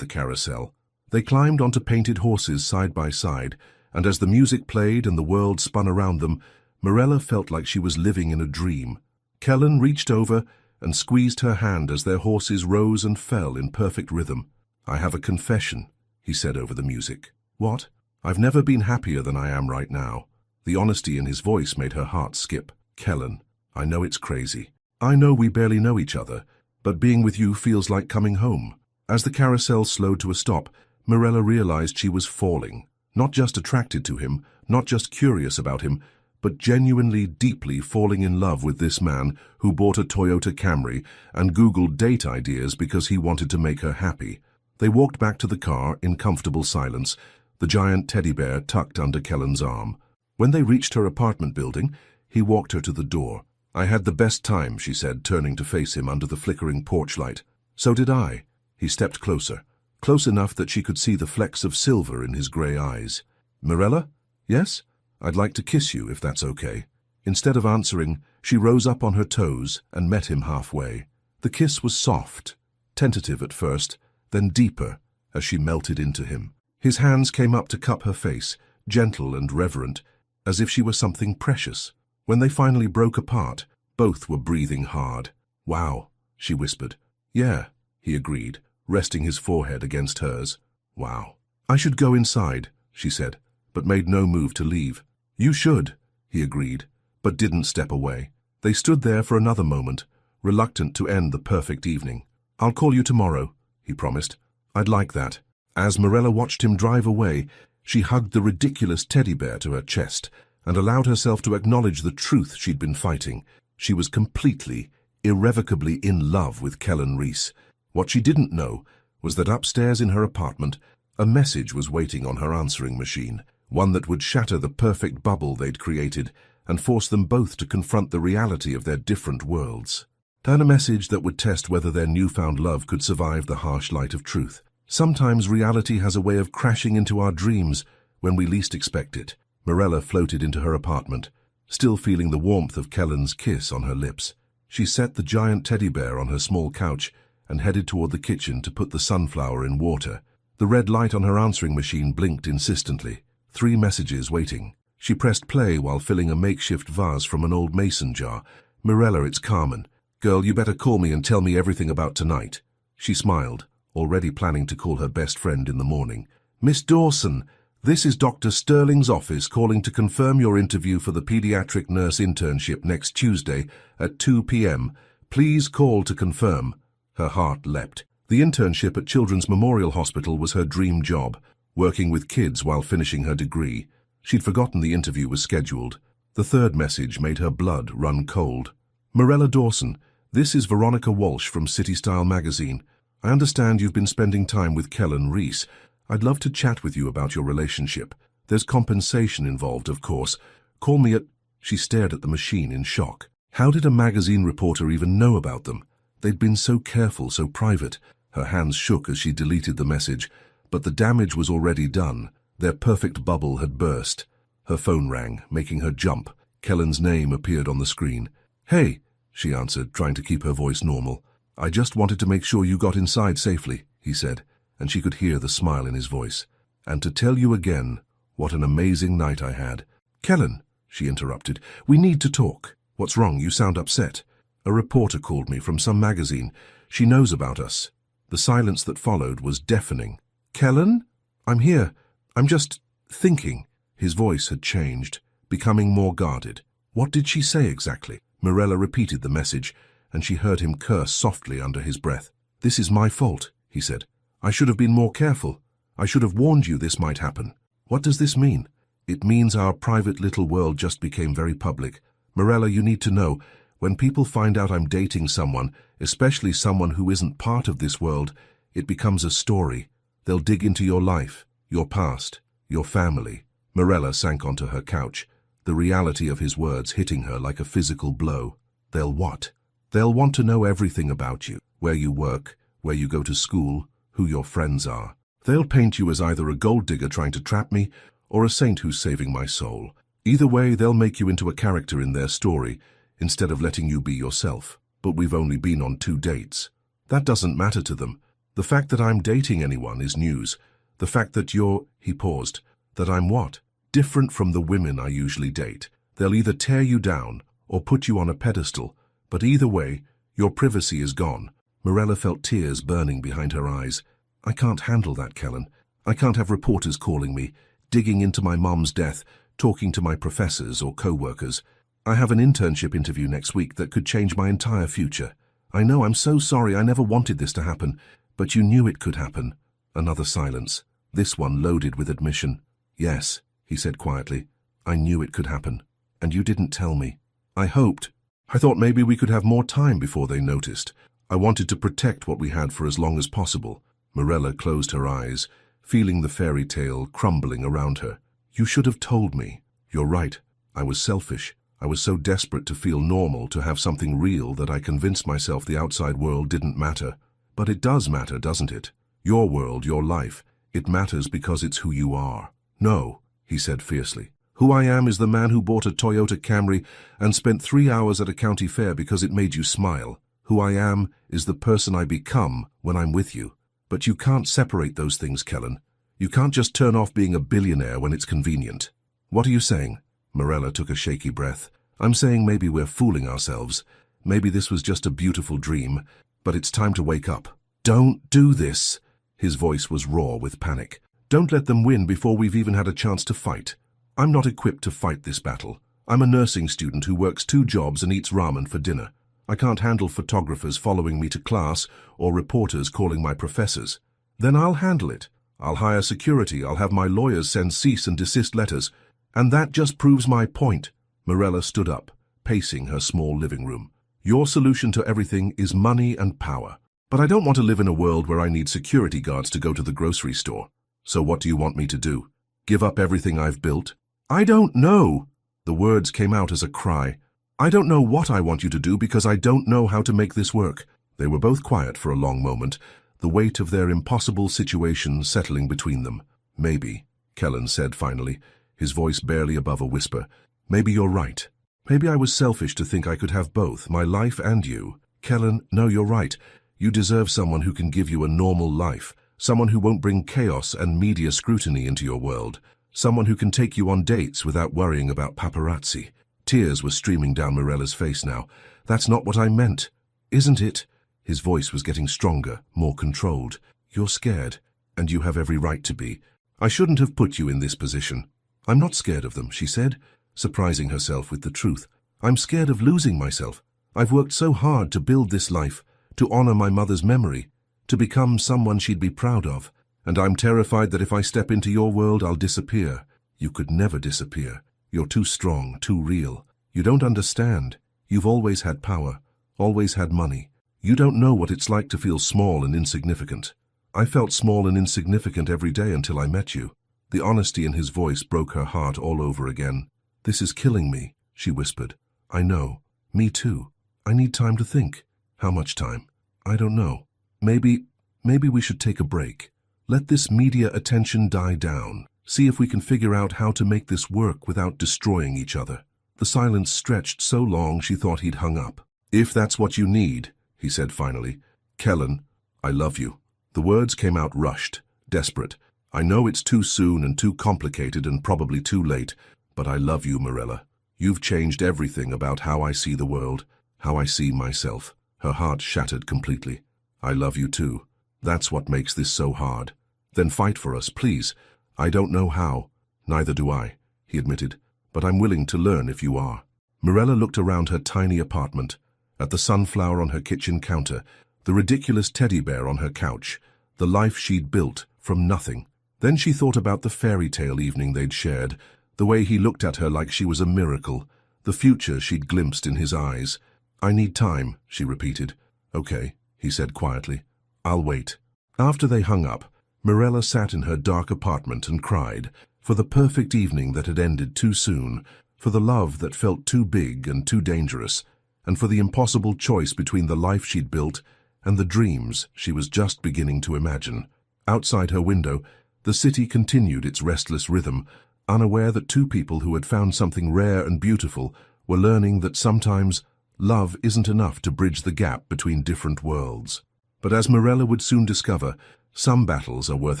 the carousel." They climbed onto painted horses side by side, and as the music played and the world spun around them, Morella felt like she was living in a dream. Kellen reached over and squeezed her hand as their horses rose and fell in perfect rhythm. "I have a confession," he said over the music. "What?" "I've never been happier than I am right now." The honesty in his voice made her heart skip. "Kellen, I know it's crazy. I know we barely know each other, but being with you feels like coming home." As the carousel slowed to a stop, Mirella realized she was falling, not just attracted to him, not just curious about him, but genuinely, deeply falling in love with this man who bought a Toyota Camry and Googled date ideas because he wanted to make her happy. They walked back to the car in comfortable silence, the giant teddy bear tucked under Kellen's arm. When they reached her apartment building, he walked her to the door. "I had the best time," she said, turning to face him under the flickering porch light. "So did I." He stepped closer, close enough that she could see the flecks of silver in his grey eyes. "Mirella? Yes? I'd like to kiss you, if that's okay." Instead of answering, she rose up on her toes and met him halfway. The kiss was soft, tentative at first, then deeper as she melted into him. His hands came up to cup her face, gentle and reverent, as if she were something precious. When they finally broke apart, both were breathing hard. "Wow," she whispered. "Yeah," he agreed, resting his forehead against hers. "Wow." "I should go inside," she said, but made no move to leave. "You should," he agreed, but didn't step away. They stood there for another moment, reluctant to end the perfect evening. "I'll call you tomorrow," he promised. "I'd like that." As Mirella watched him drive away, she hugged the ridiculous teddy bear to her chest and allowed herself to acknowledge the truth she'd been fighting. She was completely, irrevocably in love with Kellen Reese. What she didn't know was that upstairs in her apartment, a message was waiting on her answering machine, one that would shatter the perfect bubble they'd created and force them both to confront the reality of their different worlds. And a message that would test whether their newfound love could survive the harsh light of truth. Sometimes reality has a way of crashing into our dreams when we least expect it. Mirella floated into her apartment, still feeling the warmth of Kellen's kiss on her lips. She set the giant teddy bear on her small couch and headed toward the kitchen to put the sunflower in water. The red light on her answering machine blinked insistently. 3 messages waiting. She pressed play while filling a makeshift vase from an old mason jar. "Mirella, it's Carmen. Girl, you better call me and tell me everything about tonight." She smiled, already planning to call her best friend in the morning. "Miss Dawson, this is Dr. Sterling's office calling to confirm your interview for the pediatric nurse internship next Tuesday at 2 p.m. Please call to confirm." Her heart leapt. The internship at Children's Memorial Hospital was her dream job, working with kids while finishing her degree. She'd forgotten the interview was scheduled. The 3rd message made her blood run cold. "Mirella Dawson, this is Veronica Walsh from City Style magazine. I understand you've been spending time with Kellen Reese. I'd love to chat with you about your relationship. There's compensation involved, of course. Call me at..." She stared at the machine in shock. How did a magazine reporter even know about them? They'd been so careful, so private. Her hands shook as she deleted the message, but the damage was already done. Their perfect bubble had burst. Her phone rang, making her jump. Kellen's name appeared on the screen. "Hey," she answered, trying to keep her voice normal. "I just wanted to make sure you got inside safely," he said, and she could hear the smile in his voice. "And to tell you again, what an amazing night I had." "Kellen," she interrupted, "we need to talk." "What's wrong? You sound upset." "A reporter called me from some magazine. She knows about us." The silence that followed was deafening. "Kellen? I'm here. I'm just thinking." His voice had changed, becoming more guarded. What did she say exactly? Mirella repeated the message, and she heard him curse softly under his breath. "This is my fault," he said. "I should have been more careful. I should have warned you this might happen." "What does this mean?" "It means our private little world just became very public. Mirella, you need to know, when people find out I'm dating someone, especially someone who isn't part of this world, it becomes a story. They'll dig into your life, your past, your family." Mirella sank onto her couch, the reality of his words hitting her like a physical blow. "They'll what?" "They'll want to know everything about you, where you work, where you go to school, who your friends are. They'll paint you as either a gold digger trying to trap me or a saint who's saving my soul. Either way, they'll make you into a character in their story, instead of letting you be yourself. But we've only been on 2 dates. That doesn't matter to them. The fact that I'm dating anyone is news. The fact that you're..." He paused. "That I'm what? Different from the women I usually date. They'll either tear you down or put you on a pedestal, but either way, your privacy is gone." Mirella felt tears burning behind her eyes. "I can't handle that, Kellen. I can't have reporters calling me, digging into my mom's death, talking to my professors or co-workers. I have an internship interview next week that could change my entire future. I know, I'm so sorry, I never wanted this to happen, But you knew it could happen. Another silence, this one loaded with admission. Yes, he said quietly. I knew it could happen. And you didn't tell me. I hoped. I thought maybe we could have more time before they noticed. I wanted to protect what we had for as long as possible. Morella closed her eyes, feeling the fairy tale crumbling around her. You should have told me. You're right. I was selfish. I was so desperate to feel normal, to have something real, that I convinced myself the outside world didn't matter. But it does matter, doesn't it? Your world, your life. It matters because it's who you are. No, he said fiercely. Who I am is the man who bought a Toyota Camry and spent 3 hours at a county fair because it made you smile. Who I am is the person I become when I'm with you. But you can't separate those things, Kellen. You can't just turn off being a billionaire when it's convenient. What are you saying? Morella took a shaky breath. I'm saying maybe we're fooling ourselves. Maybe this was just a beautiful dream, but it's time to wake up. Don't do this. His voice was raw with panic. Don't let them win before we've even had a chance to fight. I'm not equipped to fight this battle. I'm a nursing student who works 2 jobs and eats ramen for dinner. I can't handle photographers following me to class or reporters calling my professors. Then I'll handle it. I'll hire security. I'll have my lawyers send cease and desist letters. And that just proves my point. Morella stood up, pacing her small living room. Your solution to everything is money and power. But I don't want to live in a world where I need security guards to go to the grocery store. So what do you want me to do? Give up everything I've built? I don't know. The words came out as a cry. I don't know what I want you to do because I don't know how to make this work. They were both quiet for a long moment, the weight of their impossible situation settling between them. Maybe, Kellen said finally, his voice barely above a whisper. Maybe you're right. Maybe I was selfish to think I could have both, my life and you. Kellen, no, you're right. You deserve someone who can give you a normal life, someone who won't bring chaos and media scrutiny into your world, someone who can take you on dates without worrying about paparazzi. Tears were streaming down Morella's face now. That's not what I meant. Isn't it? His voice was getting stronger, more controlled. You're scared, and you have every right to be. I shouldn't have put you in this position. I'm not scared of them, she said, surprising herself with the truth. I'm scared of losing myself. I've worked so hard to build this life, to honor my mother's memory, to become someone she'd be proud of, and I'm terrified that if I step into your world, I'll disappear. You could never disappear. You're too strong, too real. You don't understand. You've always had power, always had money. You don't know what it's like to feel small and insignificant. I felt small and insignificant every day until I met you. The honesty in his voice broke her heart all over again. This is killing me, she whispered. I know. Me too. I need time to think. How much time? I don't know. Maybe we should take a break. Let this media attention die down. See if we can figure out how to make this work without destroying each other. The silence stretched so long she thought he'd hung up. If that's what you need, he said finally. Kellen, I love you. The words came out rushed, desperate. I know it's too soon and too complicated and probably too late, but I love you, Morella. You've changed everything about how I see the world, how I see myself. Her heart shattered completely. I love you too. That's what makes this so hard. Then fight for us, please. I don't know how. Neither do I, he admitted, but I'm willing to learn if you are. Morella looked around her tiny apartment, at the sunflower on her kitchen counter, the ridiculous teddy bear on her couch, the life she'd built from nothing. Then she thought about the fairy tale evening they'd shared, the way he looked at her like she was a miracle, the future she'd glimpsed in his eyes. I need time, she repeated. Okay, he said quietly. I'll wait. After they hung up, Morella sat in her dark apartment and cried, for the perfect evening that had ended too soon, for the love that felt too big and too dangerous, and for the impossible choice between the life she'd built and the dreams she was just beginning to imagine. Outside her window, the city continued its restless rhythm, unaware that 2 people who had found something rare and beautiful were learning that sometimes love isn't enough to bridge the gap between different worlds. But as Morella would soon discover, some battles are worth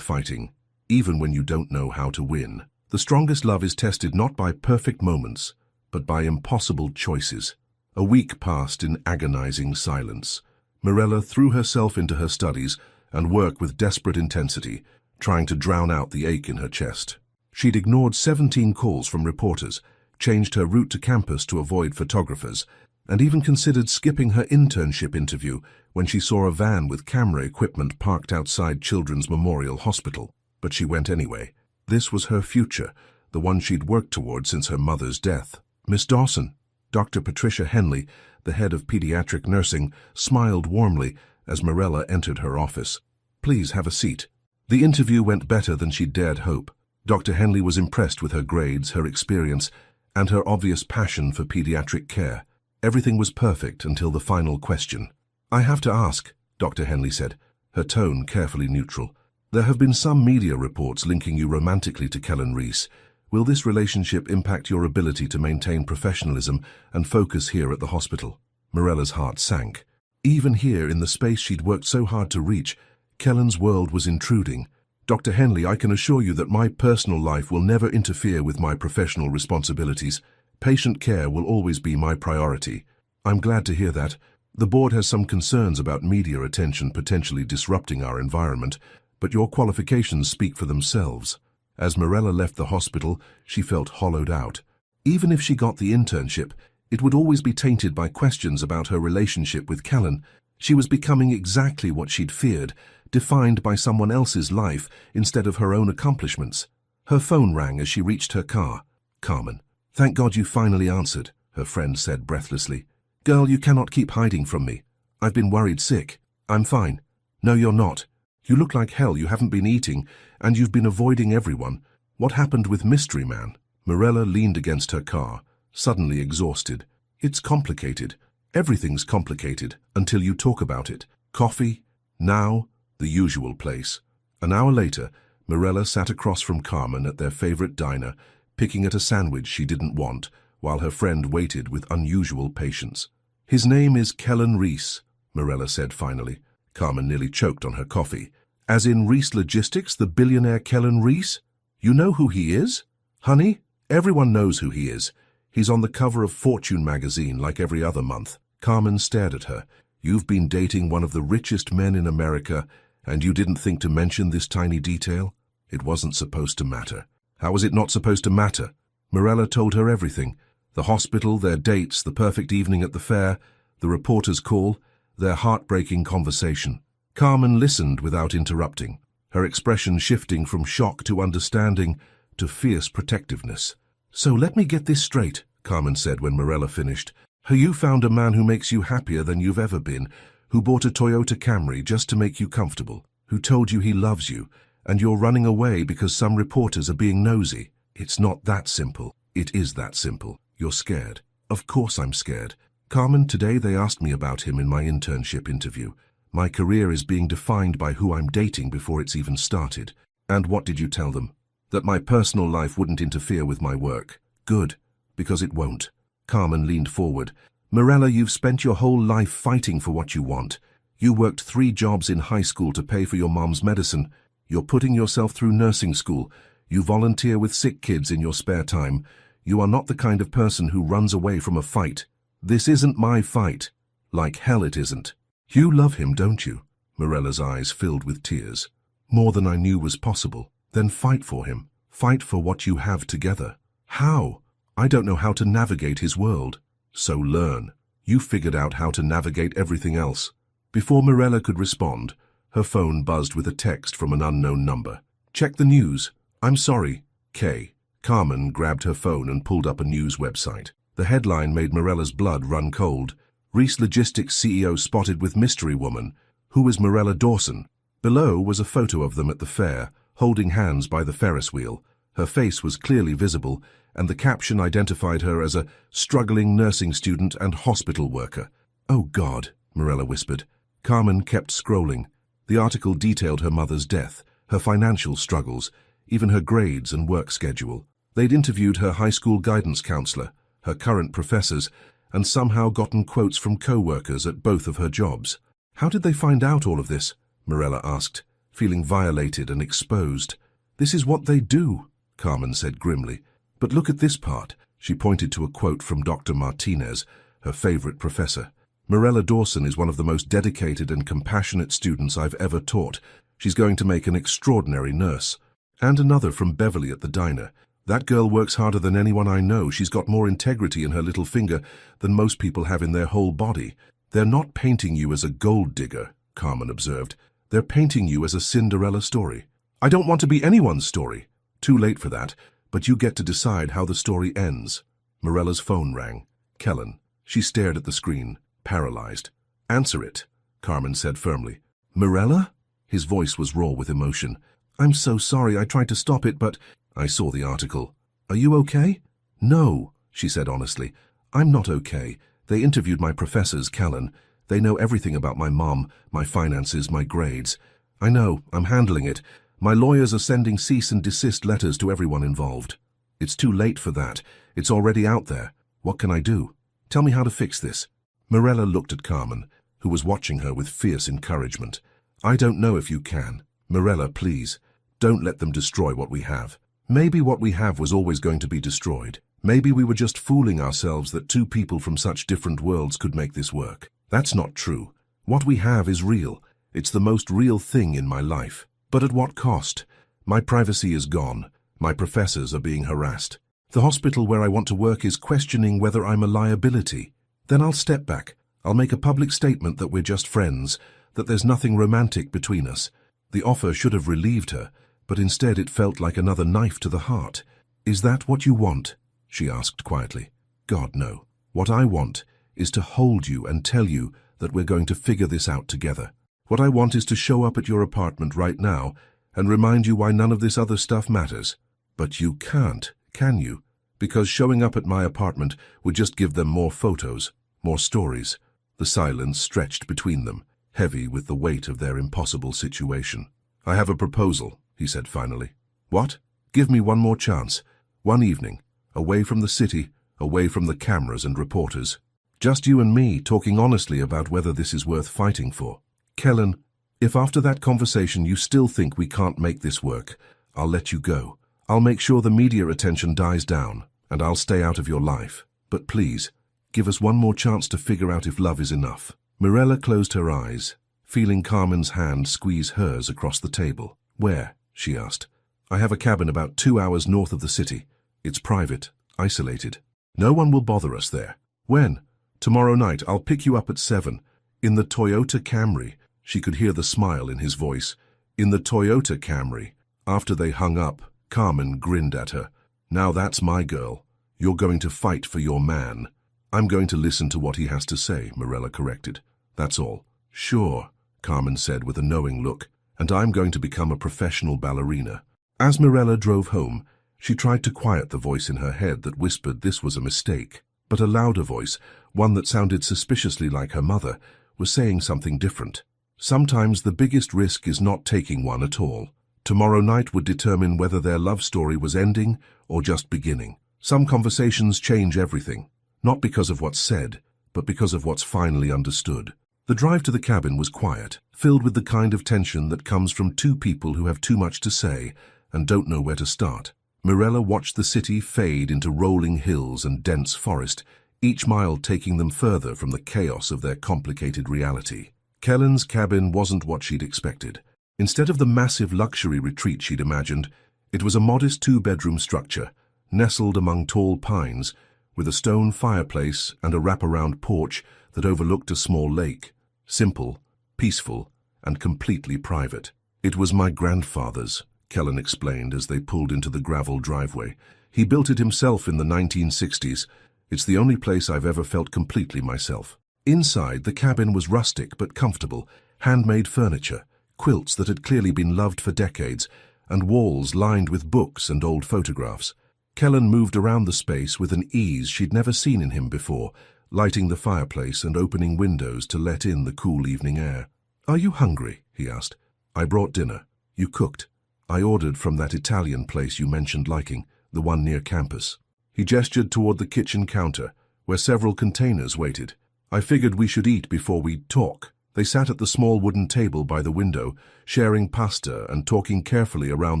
fighting, even when you don't know how to win. The strongest love is tested not by perfect moments, but by impossible choices. A week passed in agonizing silence. Morella threw herself into her studies and worked with desperate intensity, trying to drown out the ache in her chest. She'd ignored 17 calls from reporters, changed her route to campus to avoid photographers, and even considered skipping her internship interview when she saw a van with camera equipment parked outside Children's Memorial Hospital. But she went anyway. This was her future, the one she'd worked toward since her mother's death. "Miss Dawson," Dr. Patricia Henley, the head of pediatric nursing, smiled warmly as Mirella entered her office. "Please have a seat." The interview went better than she'd dared hope. Dr. Henley was impressed with her grades, her experience, and her obvious passion for pediatric care. Everything was perfect until the final question. "I have to ask," Dr. Henley said, her tone carefully neutral. "There have been some media reports linking you romantically to Kellen Reese. Will this relationship impact your ability to maintain professionalism and focus here at the hospital?" Mirella's heart sank. Even here, in the space she'd worked so hard to reach, Kellen's world was intruding. "Dr. Henley, I can assure you that my personal life will never interfere with my professional responsibilities. Patient care will always be my priority." "I'm glad to hear that. The board has some concerns about media attention potentially disrupting our environment, but your qualifications speak for themselves." As Mirella left the hospital, she felt hollowed out. Even if she got the internship, it would always be tainted by questions about her relationship with Kellen. She was becoming exactly what she'd feared, defined by someone else's life instead of her own accomplishments. Her phone rang as she reached her car. "Carmen, thank God you finally answered," her friend said breathlessly. "Girl, you cannot keep hiding from me. I've been worried sick." "I'm fine." "No, you're not. You look like hell. You haven't been eating, and you've been avoiding everyone. What happened with Mystery Man?" Mirella leaned against her car, suddenly exhausted. "It's complicated. Everything's complicated until you talk about it. Coffee? Now? The usual place." An hour later, Mirella sat across from Carmen at their favorite diner, picking at a sandwich she didn't want, while her friend waited with unusual patience. "His name is Kellen Reese," Mirella said finally. Carmen nearly choked on her coffee. "As in Reese Logistics, the billionaire Kellen Reese? You know who he is? Honey, everyone knows who he is. He's on the cover of Fortune magazine like every other month." Carmen stared at her. "You've been dating one of the richest men in America, and you didn't think to mention this tiny detail? It wasn't supposed to matter." "How was it not supposed to matter?" Mirella told her everything. The hospital, their dates, the perfect evening at the fair, the reporter's call, their heartbreaking conversation. Carmen listened without interrupting, her expression shifting from shock to understanding to fierce protectiveness. "So let me get this straight," Carmen said when Mirella finished. "You found a man who makes you happier than you've ever been, who bought a Toyota Camry just to make you comfortable, who told you he loves you, and you're running away because some reporters are being nosy. It's not that simple." "It is that simple. You're scared." "Of course I'm scared. Carmen, today they asked me about him in my internship interview. My career is being defined by who I'm dating before it's even started." "And what did you tell them?" "That my personal life wouldn't interfere with my work." "Good, because it won't." Carmen leaned forward. "Mirella, you've spent your whole life fighting for what you want. You worked 3 jobs in high school to pay for your mom's medicine. You're putting yourself through nursing school. You volunteer with sick kids in your spare time. You are not the kind of person who runs away from a fight. This isn't my fight. Like hell it isn't." "You love him, don't you?" Mirella's eyes filled with tears. "More than I knew was possible. Then fight for him. Fight for what you have together." "How?" "I don't know how to navigate his world." "So learn. You figured out how to navigate everything else." Before Mirella could respond, her phone buzzed with a text from an unknown number. "Check the news. I'm sorry. K." Carmen grabbed her phone and pulled up a news website. The headline made Mirella's blood run cold. "Reese Logistics CEO spotted with mystery woman. Who is Mirella Dawson?" Below was a photo of them at the fair, holding hands by the Ferris wheel. Her face was clearly visible, and the caption identified her as a struggling nursing student and hospital worker. "Oh God," Mirella whispered. Carmen kept scrolling. The article detailed her mother's death, her financial struggles, even her grades and work schedule. They'd interviewed her high school guidance counselor, her current professors, and somehow gotten quotes from co-workers at both of her jobs. "How did they find out all of this?" Mirella asked, feeling violated and exposed. "This is what they do," Carmen said grimly. "But look at this part." She pointed to a quote from Dr. Martinez, her favorite professor. "Mirella Dawson is one of the most dedicated and compassionate students I've ever taught. She's going to make an extraordinary nurse." And another from Beverly at the diner. That girl works harder than anyone I know. She's got more integrity in her little finger than most people have in their whole body. They're not painting you as a gold digger, Carmen observed. They're painting you as a Cinderella story. I don't want to be anyone's story. Too late for that, but you get to decide how the story ends. Morella's phone rang. Kellen. She stared at the screen, paralyzed. Answer it, Carmen said firmly. Morella? His voice was raw with emotion. I'm so sorry. I tried to stop it, but... I saw the article. Are you okay? No, she said honestly. I'm not okay. They interviewed my professors, Kellen. They know everything about my mom, my finances, my grades. I know, I'm handling it. My lawyers are sending cease and desist letters to everyone involved. It's too late for that. It's already out there. What can I do? Tell me how to fix this. Morella looked at Carmen, who was watching her with fierce encouragement. I don't know if you can. Morella, please, don't let them destroy what we have. Maybe what we have was always going to be destroyed. Maybe we were just fooling ourselves that two people from such different worlds could make this work. That's not true. What we have is real. It's the most real thing in my life. But at what cost? My privacy is gone. My professors are being harassed. The hospital where I want to work is questioning whether I'm a liability. Then I'll step back. I'll make a public statement that we're just friends, that there's nothing romantic between us. The offer should have relieved her, but instead it felt like another knife to the heart. Is that what you want? She asked quietly. God, no. What I want is to hold you and tell you that we're going to figure this out together. What I want is to show up at your apartment right now and remind you why none of this other stuff matters. But you can't, can you? Because showing up at my apartment would just give them more photos, more stories. The silence stretched between them, heavy with the weight of their impossible situation. I have a proposal, he said finally. What? Give me one more chance. One evening, away from the city, away from the cameras and reporters. Just you and me talking honestly about whether this is worth fighting for. Kellen, if after that conversation you still think we can't make this work, I'll let you go. I'll make sure the media attention dies down, and I'll stay out of your life. But please, give us one more chance to figure out if love is enough. Morella closed her eyes, feeling Carmen's hand squeeze hers across the table. Where? She asked. I have a cabin about 2 hours north of the city. It's private, isolated. No one will bother us there. When? Tomorrow night. I'll pick you up at 7. In the Toyota Camry. She could hear the smile in his voice. In the Toyota Camry. After they hung up, Carmen grinned at her. Now that's my girl. You're going to fight for your man. I'm going to listen to what he has to say, Morella corrected. That's all. Sure, Carmen said with a knowing look. And I'm going to become a professional ballerina. As Morella drove home, she tried to quiet the voice in her head that whispered this was a mistake. But a louder voice, one that sounded suspiciously like her mother, was saying something different. Sometimes the biggest risk is not taking one at all. Tomorrow night would determine whether their love story was ending or just beginning. Some conversations change everything, not because of what's said, but because of what's finally understood. The drive to the cabin was quiet, filled with the kind of tension that comes from two people who have too much to say and don't know where to start. Morella watched the city fade into rolling hills and dense forest, each mile taking them further from the chaos of their complicated reality. Kellen's cabin wasn't what she'd expected. Instead of the massive luxury retreat she'd imagined, it was a modest 2-bedroom structure, nestled among tall pines, with a stone fireplace and a wraparound porch that overlooked a small lake. Simple, peaceful, and completely private. It was my grandfather's, Kellen explained as they pulled into the gravel driveway. He built it himself in the 1960s. It's the only place I've ever felt completely myself. Inside, the cabin was rustic but comfortable, handmade furniture, quilts that had clearly been loved for decades, and walls lined with books and old photographs. Kellen moved around the space with an ease she'd never seen in him before, lighting the fireplace and opening windows to let in the cool evening air. Are you hungry? He asked. I brought dinner. You cooked. I ordered from that Italian place you mentioned liking, the one near campus. He gestured toward the kitchen counter, where several containers waited. I figured we should eat before we'd talk. They sat at the small wooden table by the window, sharing pasta and talking carefully around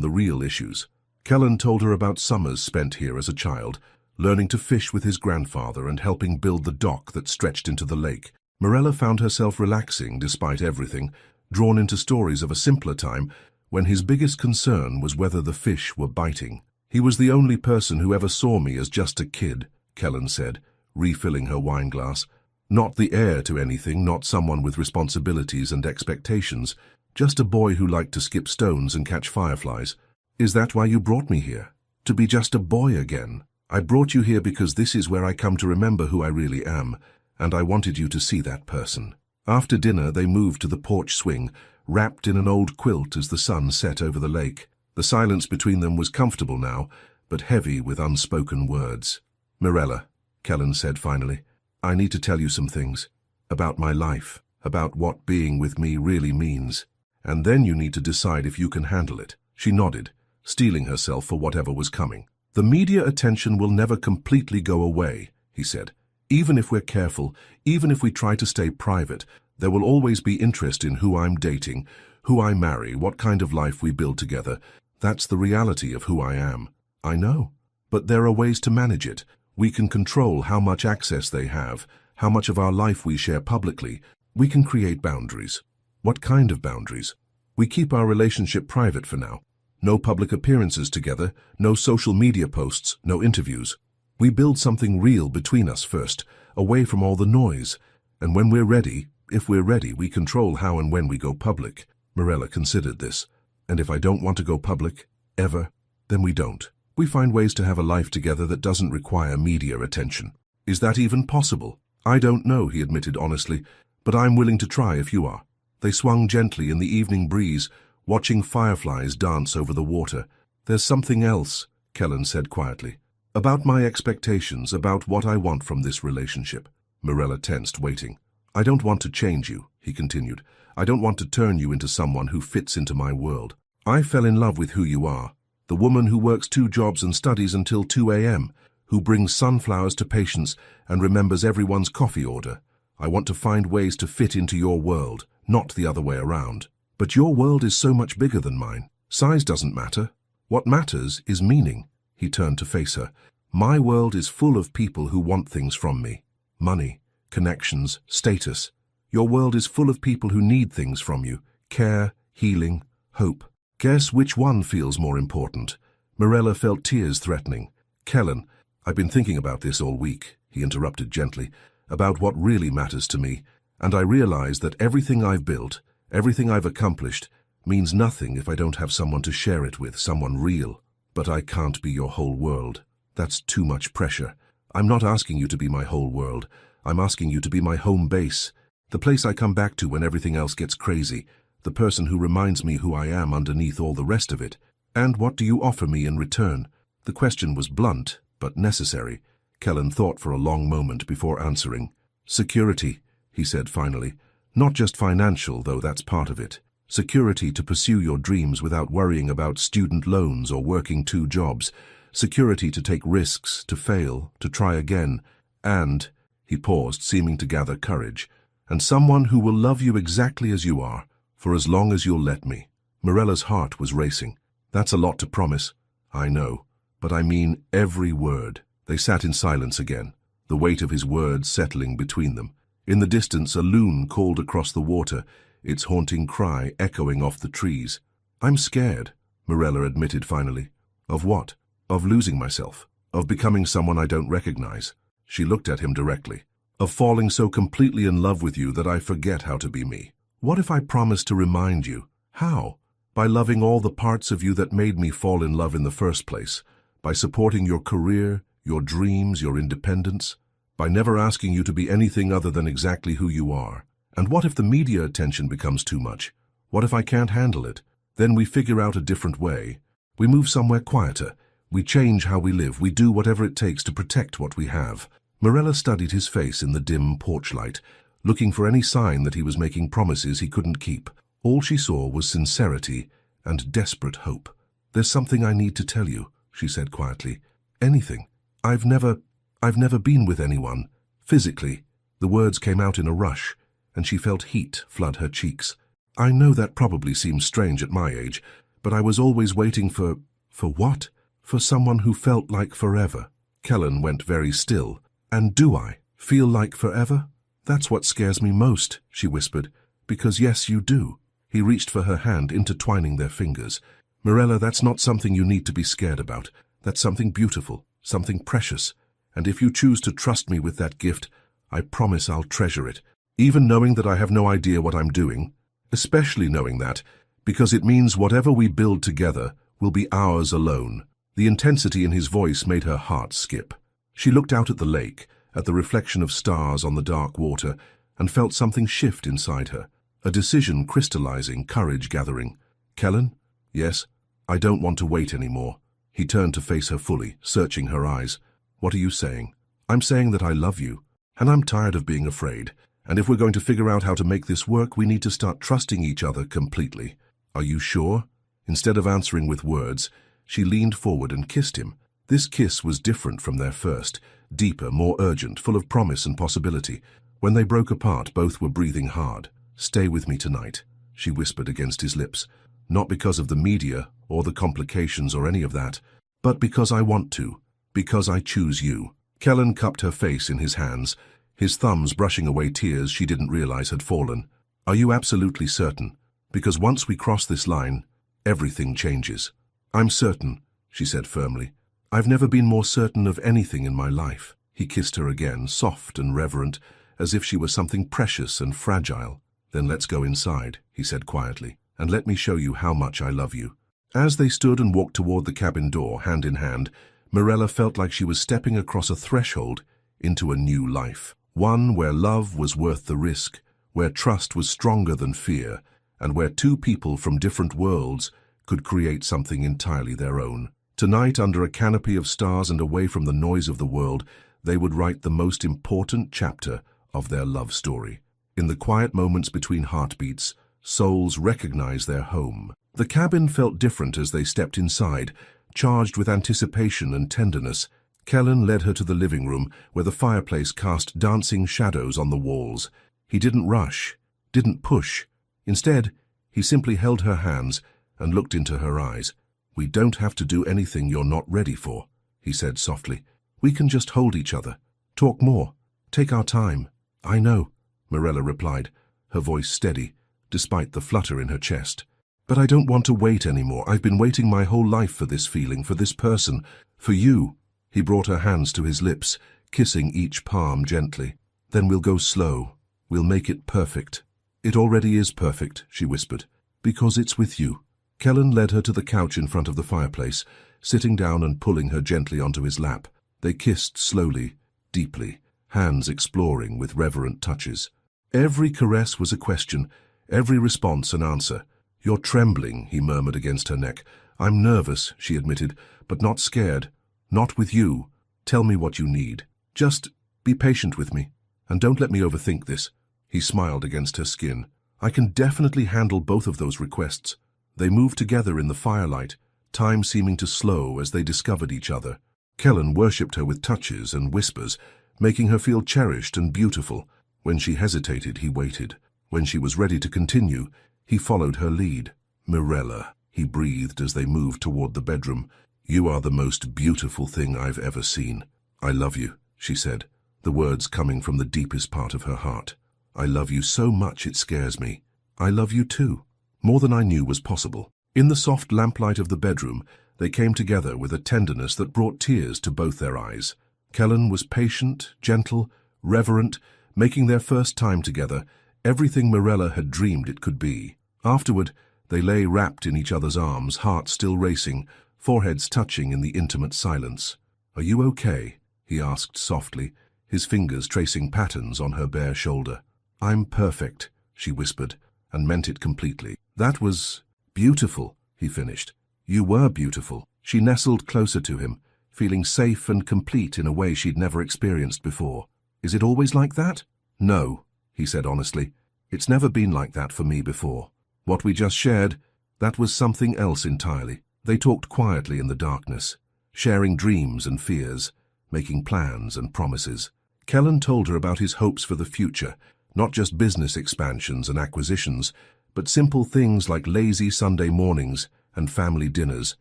the real issues. Kellen told her about summers spent here as a child, learning to fish with his grandfather and helping build the dock that stretched into the lake. Morella found herself relaxing despite everything, drawn into stories of a simpler time when his biggest concern was whether the fish were biting. He was the only person who ever saw me as just a kid, Kellen said, refilling her wine glass. Not the heir to anything, not someone with responsibilities and expectations, just a boy who liked to skip stones and catch fireflies. Is that why you brought me here? To be just a boy again? I brought you here because this is where I come to remember who I really am, and I wanted you to see that person. After dinner, they moved to the porch swing, wrapped in an old quilt as the sun set over the lake. The silence between them was comfortable now, but heavy with unspoken words. Mirella, Kellen said finally, I need to tell you some things. About my life, about what being with me really means. And then you need to decide if you can handle it. She nodded, steeling herself for whatever was coming. The media attention will never completely go away, he said. Even if we're careful, even if we try to stay private, there will always be interest in who I'm dating, who I marry, what kind of life we build together. That's the reality of who I am. I know. But there are ways to manage it. We can control how much access they have, how much of our life we share publicly. We can create boundaries. What kind of boundaries? We keep our relationship private for now. No public appearances together, no social media posts, no interviews. We build something real between us first, away from all the noise. And when we're ready, if we're ready, we control how and when we go public. Mirella considered this. And if I don't want to go public, ever, then we don't. We find ways to have a life together that doesn't require media attention. Is that even possible? I don't know, he admitted honestly, but I'm willing to try if you are. They swung gently in the evening breeze, watching fireflies dance over the water. There's something else, Kellen said quietly. About my expectations, about what I want from this relationship. Mirella tensed, waiting. I don't want to change you, he continued. I don't want to turn you into someone who fits into my world. I fell in love with who you are. The woman who works 2 jobs and studies until 2 a.m., who brings sunflowers to patients and remembers everyone's coffee order. I want to find ways to fit into your world, not the other way around. But your world is so much bigger than mine. Size doesn't matter. What matters is meaning. He turned to face her. My world is full of people who want things from me. Money, connections, status. Your world is full of people who need things from you. Care, healing, hope. Guess which one feels more important? Mirella felt tears threatening. Kellen, I've been thinking about this all week, he interrupted gently, about what really matters to me, and I realize that everything I've built, everything I've accomplished, means nothing if I don't have someone to share it with, someone real. But I can't be your whole world. That's too much pressure. I'm not asking you to be my whole world. I'm asking you to be my home base. The place I come back to when everything else gets crazy. The person who reminds me who I am underneath all the rest of it. And what do you offer me in return? The question was blunt, but necessary. Kellen thought for a long moment before answering. Security, he said finally. Not just financial, though that's part of it. Security to pursue your dreams without worrying about student loans or working 2 jobs. Security to take risks, to fail, to try again. And, he paused, seeming to gather courage, and someone who will love you exactly as you are, for as long as you'll let me. Mirella's heart was racing. That's a lot to promise. I know, but I mean every word. They sat in silence again, the weight of his words settling between them. In the distance, a loon called across the water, its haunting cry echoing off the trees. I'm scared, Mirella admitted finally. Of what? Of losing myself. Of becoming someone I don't recognize. She looked at him directly. Of falling so completely in love with you that I forget how to be me. What if I promise to remind you? How? By loving all the parts of you that made me fall in love in the first place. By supporting your career, your dreams, your independence. By never asking you to be anything other than exactly who you are. And what if the media attention becomes too much? What if I can't handle it? Then we figure out a different way. We move somewhere quieter. We change how we live. We do whatever it takes to protect what we have. Mirella studied his face in the dim porch light, looking for any sign that he was making promises he couldn't keep. All she saw was sincerity and desperate hope. There's something I need to tell you, she said quietly. Anything. I've never been with anyone. Physically. The words came out in a rush, and she felt heat flood her cheeks. I know that probably seems strange at my age, but I was always waiting for what? For someone who felt like forever. Kellen went very still. And do I feel like forever? That's what scares me most, she whispered. Because yes, you do. He reached for her hand, intertwining their fingers. Mirella, that's not something you need to be scared about. That's something beautiful, something precious, and if you choose to trust me with that gift, I promise I'll treasure it, even knowing that I have no idea what I'm doing, especially knowing that, because it means whatever we build together will be ours alone." The intensity in his voice made her heart skip. She looked out at the lake, at the reflection of stars on the dark water, and felt something shift inside her, a decision crystallizing, courage gathering. "Kellen?" "Yes?" "I don't want to wait anymore." He turned to face her fully, searching her eyes. "What are you saying?" "I'm saying that I love you, and I'm tired of being afraid. And if we're going to figure out how to make this work, we need to start trusting each other completely." "Are you sure?" Instead of answering with words, she leaned forward and kissed him. This kiss was different from their first, deeper, more urgent, full of promise and possibility. When they broke apart, both were breathing hard. "Stay with me tonight," she whispered against his lips. "Not because of the media or the complications or any of that, but because I want to, because I choose you." Kellen cupped her face in his hands, his thumbs brushing away tears she didn't realize had fallen. "Are you absolutely certain? Because once we cross this line, everything changes." "I'm certain," she said firmly. "I've never been more certain of anything in my life." He kissed her again, soft and reverent, as if she were something precious and fragile. "Then let's go inside," he said quietly, "and let me show you how much I love you." As they stood and walked toward the cabin door, hand in hand, Mirella felt like she was stepping across a threshold into a new life. One where love was worth the risk, where trust was stronger than fear, and where two people from different worlds could create something entirely their own. Tonight, under a canopy of stars and away from the noise of the world, they would write the most important chapter of their love story. In the quiet moments between heartbeats, souls recognize their home. The cabin felt different as they stepped inside, charged with anticipation and tenderness. Kellen led her to the living room, where the fireplace cast dancing shadows on the walls. He didn't rush, didn't push. Instead, he simply held her hands and looked into her eyes. "We don't have to do anything you're not ready for," he said softly. "We can just hold each other, talk more, take our time." "I know," Mirella replied, her voice steady, despite the flutter in her chest. "But I don't want to wait anymore. I've been waiting my whole life for this feeling, for this person, for you." He brought her hands to his lips, kissing each palm gently. "Then we'll go slow. We'll make it perfect." "It already is perfect," she whispered, "because it's with you." Kellen led her to the couch in front of the fireplace, sitting down and pulling her gently onto his lap. They kissed slowly, deeply, hands exploring with reverent touches. Every caress was a question, every response an answer. "You're trembling," he murmured against her neck. "I'm nervous," she admitted, "but not scared. Not with you. Tell me what you need. Just be patient with me, and don't let me overthink this." He smiled against her skin. "I can definitely handle both of those requests." They moved together in the firelight, time seeming to slow as they discovered each other. Kellen worshipped her with touches and whispers, making her feel cherished and beautiful. When she hesitated, he waited. When she was ready to continue, he followed her lead. "Mirella," he breathed as they moved toward the bedroom. "You are the most beautiful thing I've ever seen." "I love you," she said, the words coming from the deepest part of her heart. "I love you so much it scares me." "I love you too." More than I knew was possible. In the soft lamplight of the bedroom, they came together with a tenderness that brought tears to both their eyes. Kellen was patient, gentle, reverent, making their first time together everything Mirella had dreamed it could be. Afterward, they lay wrapped in each other's arms, hearts still racing, foreheads touching in the intimate silence. "Are you okay?" he asked softly, his fingers tracing patterns on her bare shoulder. "I'm perfect," she whispered, and meant it completely. "That was beautiful," he finished. "You were beautiful." She nestled closer to him, feeling safe and complete in a way she'd never experienced before. "Is it always like that?" "No," he said honestly. "It's never been like that for me before. What we just shared, that was something else entirely." They talked quietly in the darkness, sharing dreams and fears, making plans and promises. Kellen told her about his hopes for the future, not just business expansions and acquisitions, but simple things like lazy Sunday mornings and family dinners.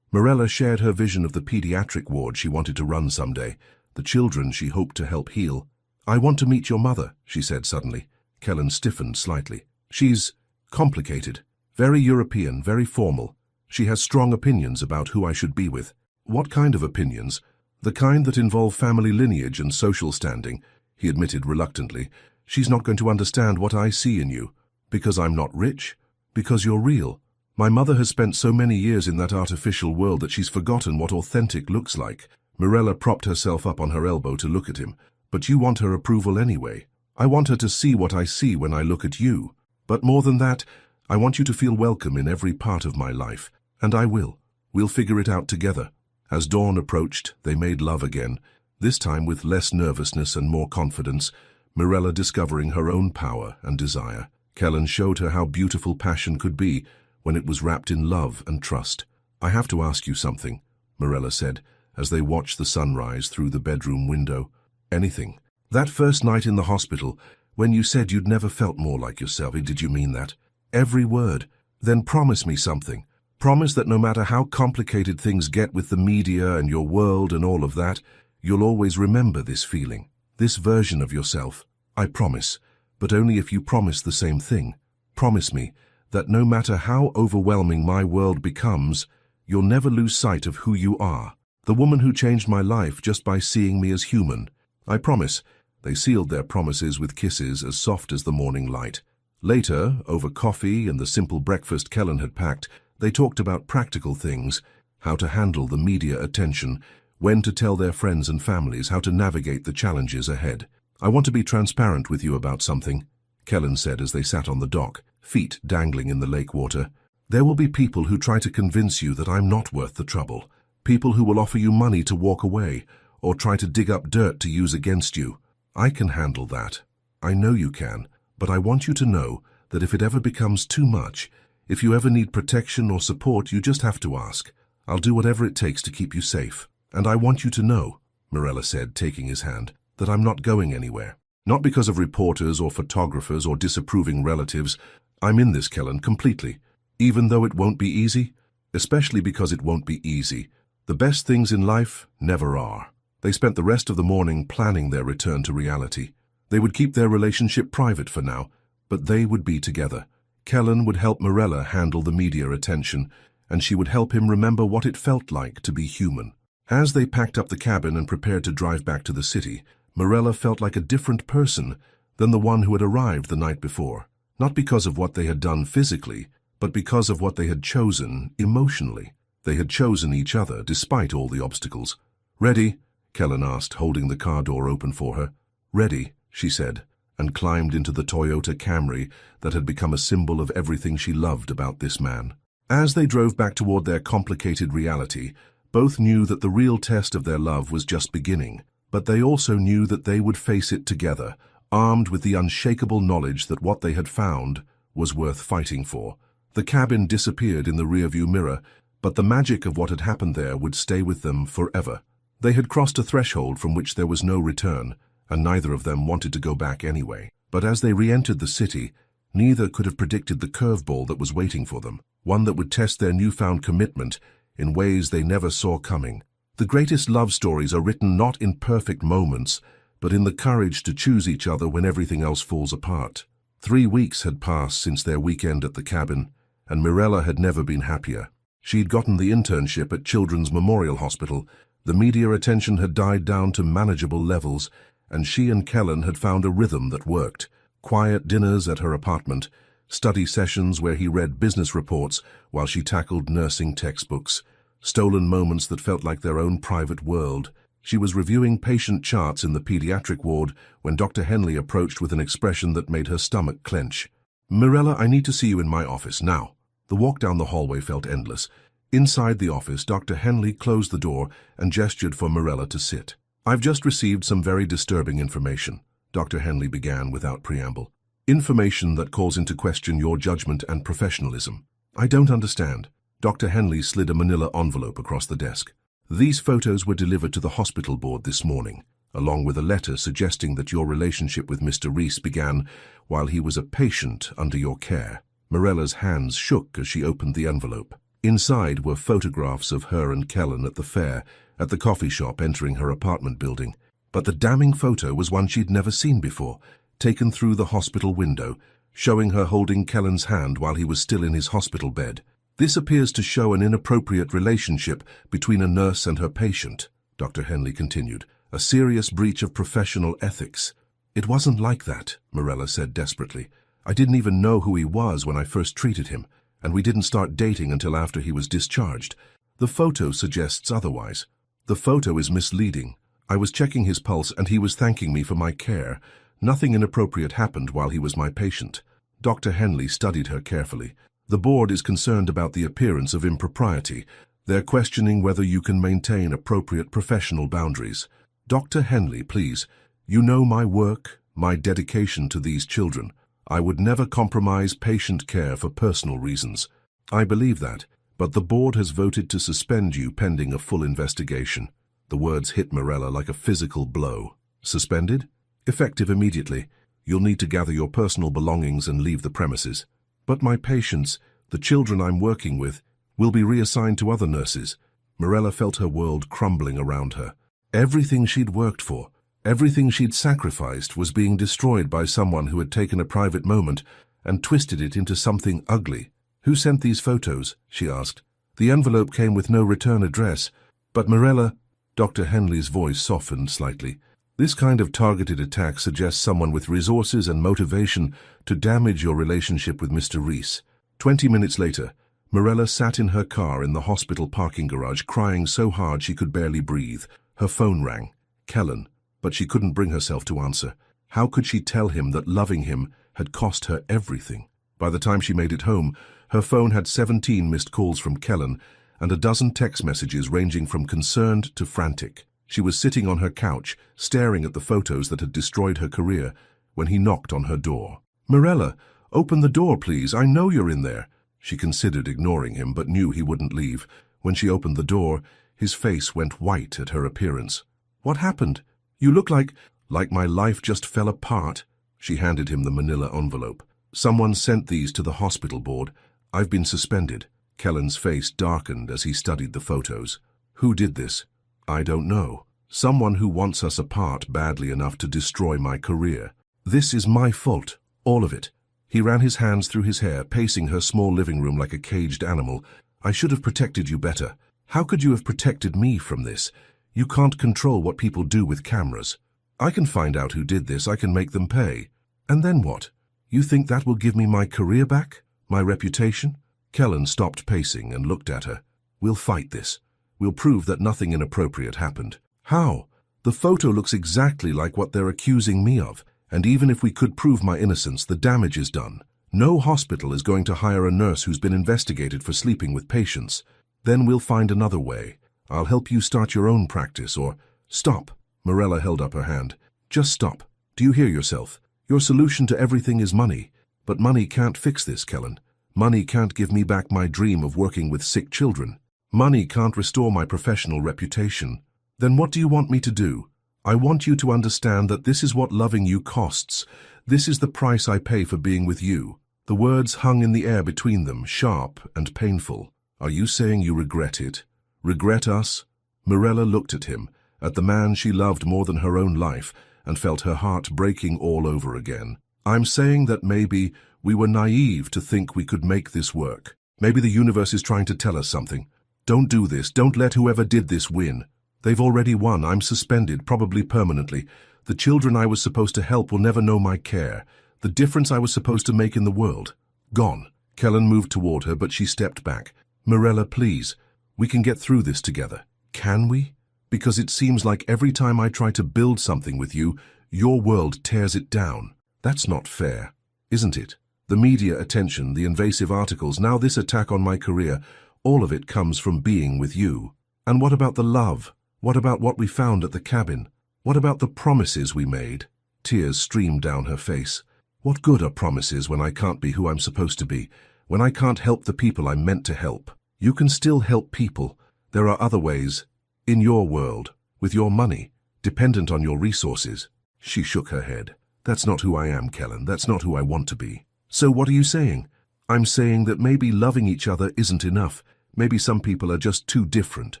Mirella shared her vision of the pediatric ward she wanted to run someday, the children she hoped to help heal. "I want to meet your mother," she said suddenly. Kellen stiffened slightly. "She's complicated, very European, very formal. She has strong opinions about who I should be with." What kind of opinions? The kind that involve family lineage and social standing, he admitted reluctantly. She's not going to understand what I see in you. Because I'm not rich? Because you're real. My mother has spent so many years in that artificial world that she's forgotten what authentic looks like. Mirella propped herself up on her elbow to look at him. But you want her approval anyway. I want her to see what I see when I look at you. But more than that, I want you to feel welcome in every part of my life. And I will. We'll figure it out together. As dawn approached, they made love again, this time with less nervousness and more confidence, Mirella discovering her own power and desire. Kellen showed her how beautiful passion could be when it was wrapped in love and trust. I have to ask you something, Mirella said, as they watched the sunrise through the bedroom window. Anything. That first night in the hospital, when you said you'd never felt more like yourself, did you mean that? Every word. Then promise me something. Promise that no matter how complicated things get with the media and your world and all of that, you'll always remember this feeling, this version of yourself. I promise, but only if you promise the same thing. Promise me that no matter how overwhelming my world becomes, you'll never lose sight of who you are, the woman who changed my life just by seeing me as human. I promise. They sealed their promises with kisses as soft as the morning light. Later, over coffee and the simple breakfast Kellen had packed, they talked about practical things, how to handle the media attention, when to tell their friends and families, how to navigate the challenges ahead. I want to be transparent with you about something, Kellen said as they sat on the dock, feet dangling in the lake water. There will be people who try to convince you that I'm not worth the trouble, people who will offer you money to walk away, or try to dig up dirt to use against you. I can handle that. I know you can, but I want you to know that if it ever becomes too much, if you ever need protection or support, you just have to ask. I'll do whatever it takes to keep you safe. And I want you to know, Mirella said, taking his hand, that I'm not going anywhere. Not because of reporters or photographers or disapproving relatives. I'm in this, Kellen, completely. Even though it won't be easy, especially because it won't be easy. The best things in life never are. They spent the rest of the morning planning their return to reality. They would keep their relationship private for now, but they would be together. Kellen would help Mirella handle the media attention, and she would help him remember what it felt like to be human. As they packed up the cabin and prepared to drive back to the city, Mirella felt like a different person than the one who had arrived the night before. Not because of what they had done physically, but because of what they had chosen emotionally. They had chosen each other despite all the obstacles. Ready? Kellen asked, holding the car door open for her. Ready, she said, and climbed into the Toyota Camry that had become a symbol of everything she loved about this man. As they drove back toward their complicated reality, both knew that the real test of their love was just beginning, but they also knew that they would face it together, armed with the unshakable knowledge that what they had found was worth fighting for. The cabin disappeared in the rearview mirror, but the magic of what had happened there would stay with them forever. They had crossed a threshold from which there was no return, and neither of them wanted to go back anyway. But as they re-entered the city, neither could have predicted the curveball that was waiting for them, one that would test their newfound commitment in ways they never saw coming. The greatest love stories are written not in perfect moments, but in the courage to choose each other when everything else falls apart. 3 weeks had passed since their weekend at the cabin, and Mirella had never been happier. She'd gotten the internship at Children's Memorial Hospital, the media attention had died down to manageable levels, and she and Kellen had found a rhythm that worked. Quiet dinners at her apartment, study sessions where he read business reports while she tackled nursing textbooks, stolen moments that felt like their own private world. She was reviewing patient charts in the pediatric ward when Dr. Henley approached with an expression that made her stomach clench. Mirella, I need to see you in my office, now. The walk down the hallway felt endless. Inside the office, Dr. Henley closed the door and gestured for Mirella to sit. I've just received some very disturbing information, Dr. Henley began without preamble. Information that calls into question your judgment and professionalism. I don't understand. Dr. Henley slid a manila envelope across the desk. These photos were delivered to the hospital board this morning, along with a letter suggesting that your relationship with Mr. Reese began while he was a patient under your care. Mirella's hands shook as she opened the envelope. Inside were photographs of her and Kellen at the fair, at the coffee shop entering her apartment building. But the damning photo was one she'd never seen before, taken through the hospital window, showing her holding Kellen's hand while he was still in his hospital bed. This appears to show an inappropriate relationship between a nurse and her patient, Dr. Henley continued, a serious breach of professional ethics. It wasn't like that, Morella said desperately. I didn't even know who he was when I first treated him, and we didn't start dating until after he was discharged. The photo suggests otherwise. The photo is misleading. I was checking his pulse and he was thanking me for my care. Nothing inappropriate happened while he was my patient. Dr. Henley studied her carefully. The board is concerned about the appearance of impropriety. They're questioning whether you can maintain appropriate professional boundaries. Dr. Henley, please, you know my work, my dedication to these children. I would never compromise patient care for personal reasons. I believe that, but the board has voted to suspend you pending a full investigation. The words hit Morella like a physical blow. Suspended? Effective immediately. You'll need to gather your personal belongings and leave the premises. But my patients, the children I'm working with, will be reassigned to other nurses. Morella felt her world crumbling around her. Everything she'd worked for, everything she'd sacrificed was being destroyed by someone who had taken a private moment and twisted it into something ugly. Who sent these photos? She asked. The envelope came with no return address. But Morella, Dr. Henley's voice softened slightly. This kind of targeted attack suggests someone with resources and motivation to damage your relationship with Mr. Reese. 20 minutes later, Morella sat in her car in the hospital parking garage, crying so hard she could barely breathe. Her phone rang. Kellen, but she couldn't bring herself to answer. How could she tell him that loving him had cost her everything? By the time she made it home, her phone had 17 missed calls from Kellen and a dozen text messages ranging from concerned to frantic. She was sitting on her couch, staring at the photos that had destroyed her career, when he knocked on her door. Morella, open the door, please. I know you're in there. She considered ignoring him, but knew he wouldn't leave. When she opened the door, his face went white at her appearance. What happened? You look like my life just fell apart. She handed him the manila envelope. Someone sent these to the hospital board. I've been suspended. Kellen's face darkened as he studied the photos. Who did this? I don't know. Someone who wants us apart badly enough to destroy my career. This is my fault. All of it. He ran his hands through his hair, pacing her small living room like a caged animal. I should have protected you better. How could you have protected me from this? You can't control what people do with cameras. I can find out who did this. I can make them pay. And then what? You think that will give me my career back? My reputation? Kellen stopped pacing and looked at her. We'll fight this. We'll prove that nothing inappropriate happened. How? The photo looks exactly like what they're accusing me of. And even if we could prove my innocence, the damage is done. No hospital is going to hire a nurse who's been investigated for sleeping with patients. Then we'll find another way. I'll help you start your own practice, or... Stop. Morella held up her hand. Just stop. Do you hear yourself? Your solution to everything is money. But money can't fix this, Kellen. Money can't give me back my dream of working with sick children. Money can't restore my professional reputation. Then what do you want me to do? I want you to understand that this is what loving you costs. This is the price I pay for being with you. The words hung in the air between them, sharp and painful. Are you saying you regret it? Regret us? Morella looked at him, at the man she loved more than her own life, and felt her heart breaking all over again. I'm saying that maybe we were naive to think we could make this work. Maybe the universe is trying to tell us something. Don't do this. Don't let whoever did this win. They've already won. I'm suspended, probably permanently. The children I was supposed to help will never know my care. The difference I was supposed to make in the world. Gone. Kellen moved toward her, but she stepped back. Morella, please. We can get through this together. Can we? Because it seems like every time I try to build something with you, your world tears it down. That's not fair, isn't it? The media attention, the invasive articles, now this attack on my career, all of it comes from being with you. And what about the love? What about what we found at the cabin? What about the promises we made? Tears streamed down her face. What good are promises when I can't be who I'm supposed to be, when I can't help the people I'm meant to help? You can still help people. There are other ways. In your world, with your money, dependent on your resources. She shook her head. That's not who I am, Kellen. That's not who I want to be. So what are you saying? I'm saying that maybe loving each other isn't enough. Maybe some people are just too different,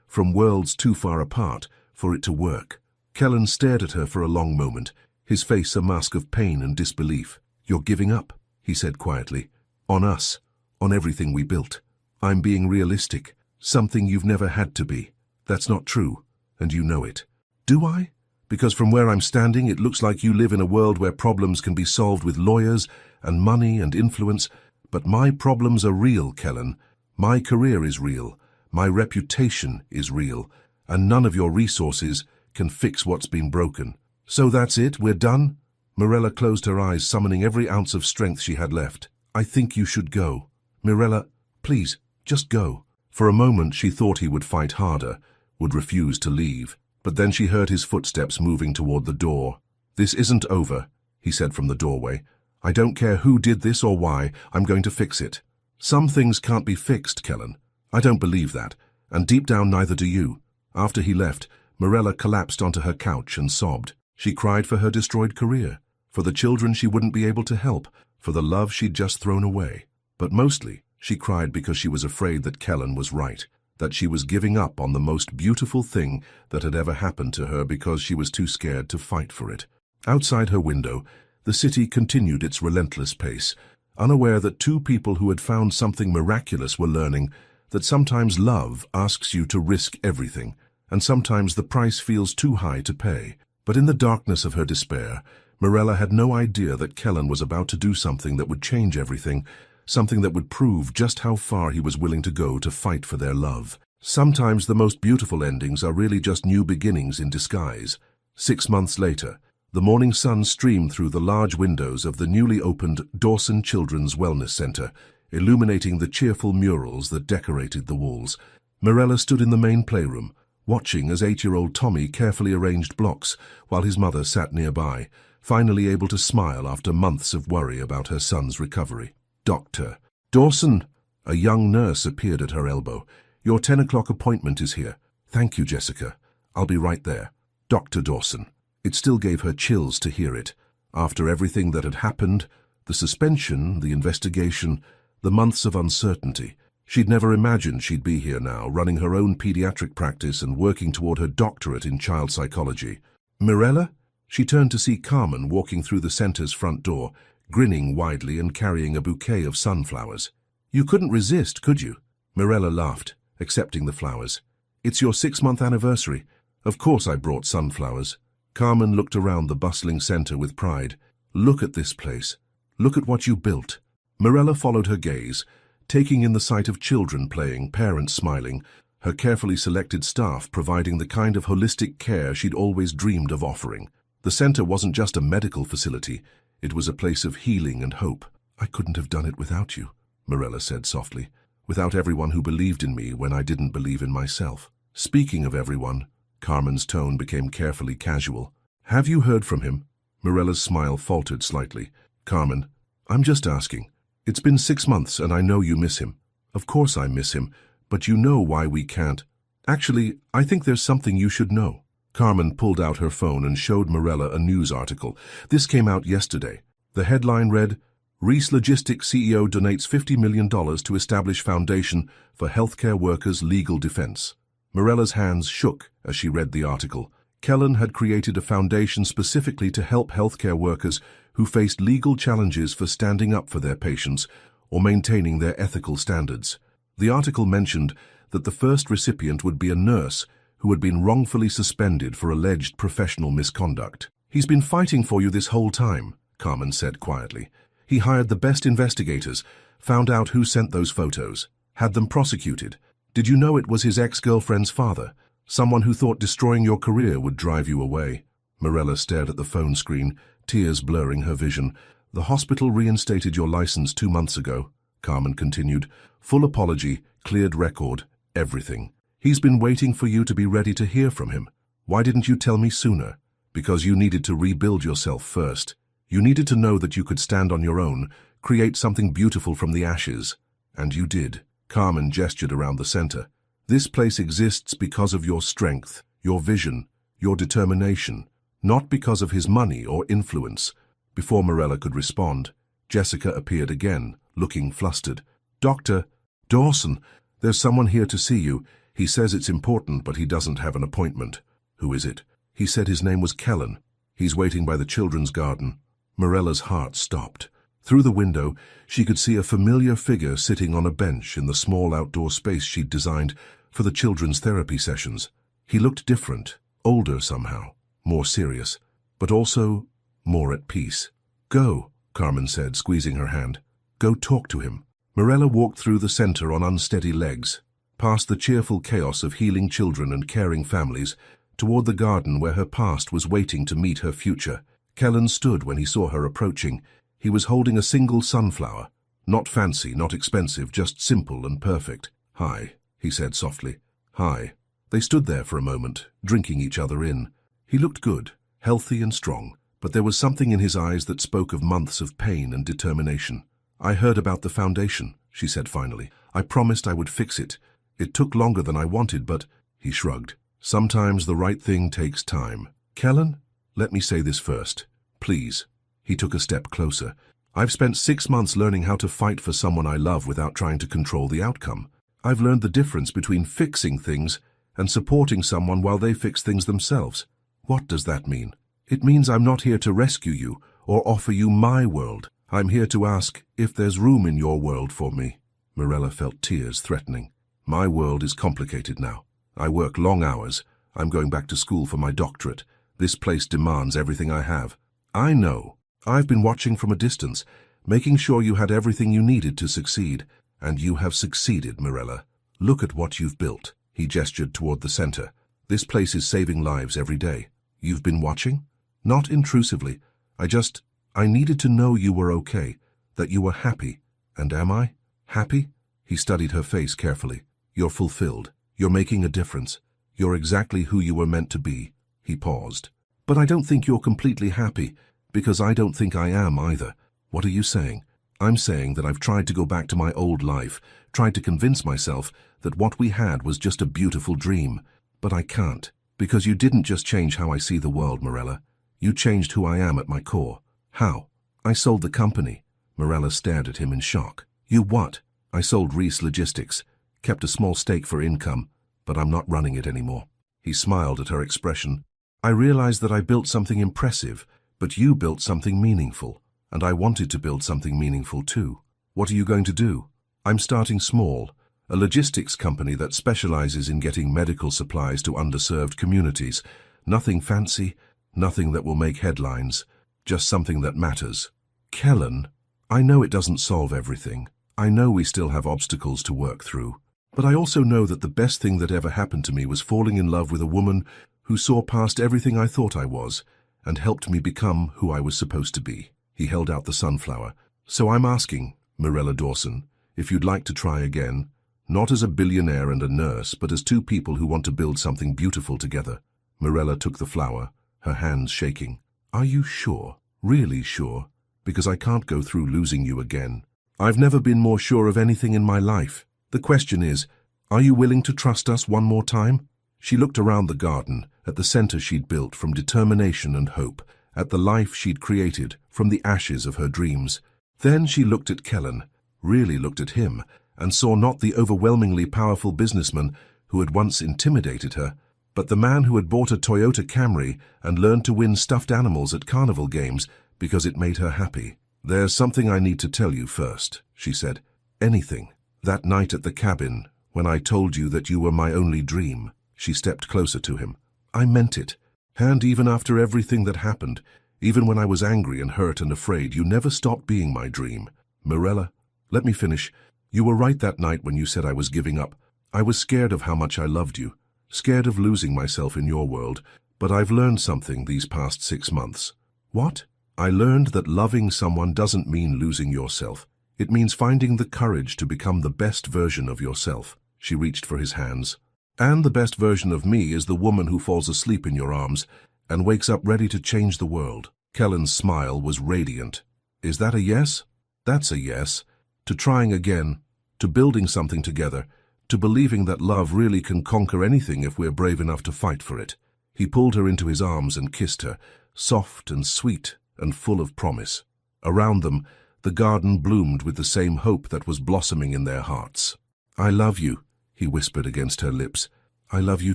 from worlds too far apart, for it to work. Kellen stared at her for a long moment, his face a mask of pain and disbelief. You're giving up, he said quietly. On us, on everything we built, I'm being realistic, something you've never had to be. That's not true, and you know it. Do I? Because from where I'm standing, it looks like you live in a world where problems can be solved with lawyers and money and influence. But my problems are real, Kellen. My career is real. My reputation is real. And none of your resources can fix what's been broken. So that's it? We're done? Mirella closed her eyes, summoning every ounce of strength she had left. I think you should go. Mirella, please, just go. For a moment she thought he would fight harder, would refuse to leave. But then she heard his footsteps moving toward the door. This isn't over, he said from the doorway. I don't care who did this or why, I'm going to fix it. Some things can't be fixed, Kellen. I don't believe that, and deep down neither do you. After he left, Mirella collapsed onto her couch and sobbed. She cried for her destroyed career, for the children she wouldn't be able to help, for the love she'd just thrown away. But mostly, she cried because she was afraid that Kellen was right, that she was giving up on the most beautiful thing that had ever happened to her because she was too scared to fight for it. Outside her window, the city continued its relentless pace, unaware that two people who had found something miraculous were learning that sometimes love asks you to risk everything, and sometimes the price feels too high to pay. But in the darkness of her despair, Mirella had no idea that Kellen was about to do something that would change everything, something that would prove just how far he was willing to go to fight for their love. Sometimes the most beautiful endings are really just new beginnings in disguise. 6 months later, the morning sun streamed through the large windows of the newly opened Dawson Children's Wellness Center, illuminating the cheerful murals that decorated the walls. Mirella stood in the main playroom, watching as 8-year-old Tommy carefully arranged blocks while his mother sat nearby, finally able to smile after months of worry about her son's recovery. Dr. Dawson! A young nurse appeared at her elbow. Your 10 o'clock appointment is here. Thank you, Jessica. I'll be right there. Dr. Dawson. It still gave her chills to hear it. After everything that had happened, the suspension, the investigation, the months of uncertainty, she'd never imagined she'd be here now, running her own pediatric practice and working toward her doctorate in child psychology. Mirella? She turned to see Carmen walking through the center's front door, grinning widely and carrying a bouquet of sunflowers. You couldn't resist, could you? Mirella laughed, accepting the flowers. It's your 6-month anniversary. Of course I brought sunflowers. Carmen looked around the bustling center with pride. Look at this place. Look at what you built. Mirella followed her gaze, taking in the sight of children playing, parents smiling, her carefully selected staff providing the kind of holistic care she'd always dreamed of offering. The center wasn't just a medical facility, it was a place of healing and hope. I couldn't have done it without you, Mirella said softly, without everyone who believed in me when I didn't believe in myself. Speaking of everyone, Carmen's tone became carefully casual. Have you heard from him? Mirella's smile faltered slightly. Carmen, I'm just asking. It's been 6 months and I know you miss him. Of course I miss him, but you know why we can't. Actually, I think there's something you should know. Carmen pulled out her phone and showed Mirella a news article. This came out yesterday. The headline read, Reese Logistics CEO donates $50 million to establish foundation for healthcare workers' legal defense. Mirella's hands shook as she read the article. Kellen had created a foundation specifically to help healthcare workers who faced legal challenges for standing up for their patients or maintaining their ethical standards. The article mentioned that the first recipient would be a nurse who had been wrongfully suspended for alleged professional misconduct. He's been fighting for you this whole time, Carmen said quietly. He hired the best investigators, found out who sent those photos, had them prosecuted. Did you know it was his ex-girlfriend's father, someone who thought destroying your career would drive you away? Mirella stared at the phone screen, tears blurring her vision. The hospital reinstated your license 2 months ago, Carmen continued. Full apology, cleared record, everything. He's been waiting for you to be ready to hear from him. Why didn't you tell me sooner? Because you needed to rebuild yourself first. You needed to know that you could stand on your own, create something beautiful from the ashes. And you did. Carmen gestured around the center. This place exists because of your strength, your vision, your determination, not because of his money or influence. Before Mirella could respond, Jessica appeared again, looking flustered. Dr. Dawson, there's someone here to see you. He says it's important, but he doesn't have an appointment. Who is it? He said his name was Kellen. He's waiting by the children's garden. Mirella's heart stopped. Through the window, she could see a familiar figure sitting on a bench in the small outdoor space she'd designed for the children's therapy sessions. He looked different, older somehow, more serious, but also more at peace. "Go," Carmen said, squeezing her hand. "Go talk to him." Mirella walked through the center on unsteady legs, past the cheerful chaos of healing children and caring families, toward the garden where her past was waiting to meet her future. Kellen stood when he saw her approaching. He was holding a single sunflower. Not fancy, not expensive, just simple and perfect. "Hi," he said softly. "Hi." They stood there for a moment, drinking each other in. He looked good, healthy and strong, but there was something in his eyes that spoke of months of pain and determination. "I heard about the foundation," she said finally. "I promised I would fix it. It took longer than I wanted, but—" He shrugged. "Sometimes the right thing takes time. Kellen, let me say this first. Please." He took a step closer. "I've spent 6 months learning how to fight for someone I love without trying to control the outcome. I've learned the difference between fixing things and supporting someone while they fix things themselves. What does that mean? It means I'm not here to rescue you or offer you my world. I'm here to ask if there's room in your world for me." Mirella felt tears threatening. "My world is complicated now. I work long hours. I'm going back to school for my doctorate. This place demands everything I have. I know. I've been watching from a distance, making sure you had everything you needed to succeed. And you have succeeded, Mirella. Look at what you've built." He gestured toward the center. "This place is saving lives every day. You've been watching?" "Not intrusively. I needed to know you were okay, that you were happy. And am I? Happy?" He studied her face carefully. "You're fulfilled. You're making a difference. You're exactly who you were meant to be." He paused. "But I don't think you're completely happy, because I don't think I am either." "What are you saying?" "I'm saying that I've tried to go back to my old life, tried to convince myself that what we had was just a beautiful dream. But I can't, because you didn't just change how I see the world, Mirella. You changed who I am at my core." "How?" "I sold the company." Mirella stared at him in shock. "You what?" "I sold Reese Logistics, kept a small stake for income, but I'm not running it anymore." He smiled at her expression. "I realized that I built something impressive, but you built something meaningful, and I wanted to build something meaningful too." "What are you going to do?" "I'm starting small, a logistics company that specializes in getting medical supplies to underserved communities. Nothing fancy, nothing that will make headlines, just something that matters." "Kellen, I know it doesn't solve everything. I know we still have obstacles to work through. But I also know that the best thing that ever happened to me was falling in love with a woman who saw past everything I thought I was and helped me become who I was supposed to be." He held out the sunflower. "So I'm asking, Mirella Dawson, if you'd like to try again, not as a billionaire and a nurse, but as two people who want to build something beautiful together." Mirella took the flower, her hands shaking. "Are you sure? Really sure? Because I can't go through losing you again. I've never been more sure of anything in my life. The question is, are you willing to trust us one more time?" She looked around the garden, at the center she'd built from determination and hope, at the life she'd created from the ashes of her dreams. Then she looked at Kellen, really looked at him, and saw not the overwhelmingly powerful businessman who had once intimidated her, but the man who had bought a Toyota Camry and learned to win stuffed animals at carnival games because it made her happy. "There's something I need to tell you first," she said. "Anything. That night at the cabin, when I told you that you were my only dream." She stepped closer to him. "I meant it. And even after everything that happened, even when I was angry and hurt and afraid, you never stopped being my dream. Mirella, let me finish. You were right that night when you said I was giving up. I was scared of how much I loved you, scared of losing myself in your world, but I've learned something these past 6 months." "What?" "I learned that loving someone doesn't mean losing yourself. It means finding the courage to become the best version of yourself." She reached for his hands. "And the best version of me is the woman who falls asleep in your arms and wakes up ready to change the world." Kellen's smile was radiant. "Is that a yes?" "That's a yes. To trying again, to building something together, to believing that love really can conquer anything if we're brave enough to fight for it." He pulled her into his arms and kissed her, soft and sweet and full of promise. Around them, the garden bloomed with the same hope that was blossoming in their hearts. "I love you," he whispered against her lips. "I love you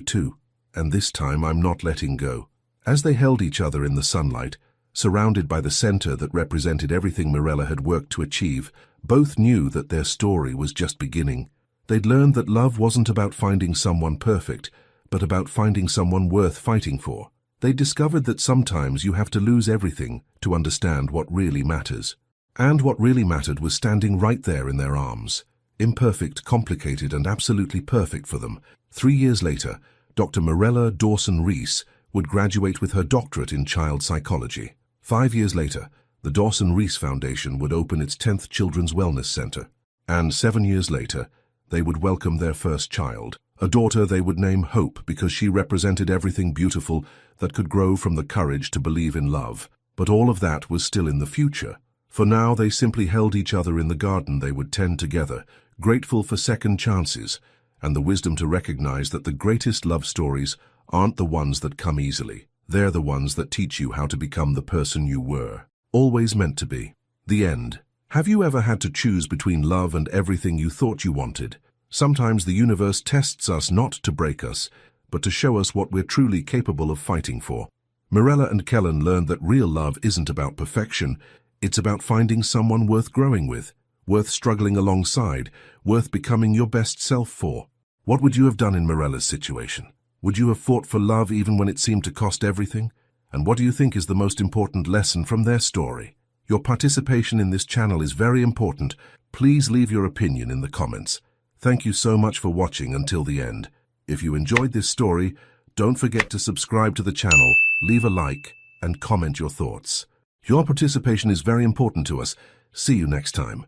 too, and this time I'm not letting go." As they held each other in the sunlight, surrounded by the center that represented everything Mirella had worked to achieve. Both knew that their story was just beginning. They'd learned that love wasn't about finding someone perfect, but about finding someone worth fighting for. They discovered that sometimes you have to lose everything to understand what really matters. And what really mattered was standing right there in their arms. Imperfect, complicated, and absolutely perfect for them. 3 years later, Dr. Mirella Dawson-Rees would graduate with her doctorate in child psychology. 5 years later, the Dawson-Rees Foundation would open its 10th Children's Wellness Center. And 7 years later, they would welcome their first child, a daughter they would name Hope because she represented everything beautiful that could grow from the courage to believe in love. But all of that was still in the future. For now, they simply held each other in the garden they would tend together, grateful for second chances and the wisdom to recognize that the greatest love stories aren't the ones that come easily. They're the ones that teach you how to become the person you were, always meant to be. The end. Have you ever had to choose between love and everything you thought you wanted? Sometimes the universe tests us not to break us, but to show us what we're truly capable of fighting for. Mirella and Kellen learned that real love isn't about perfection. It's about finding someone worth growing with, worth struggling alongside, worth becoming your best self for. What would you have done in Mirella's situation? Would you have fought for love even when it seemed to cost everything? And what do you think is the most important lesson from their story? Your participation in this channel is very important. Please leave your opinion in the comments. Thank you so much for watching until the end. If you enjoyed this story, don't forget to subscribe to the channel, leave a like, and comment your thoughts. Your participation is very important to us. See you next time.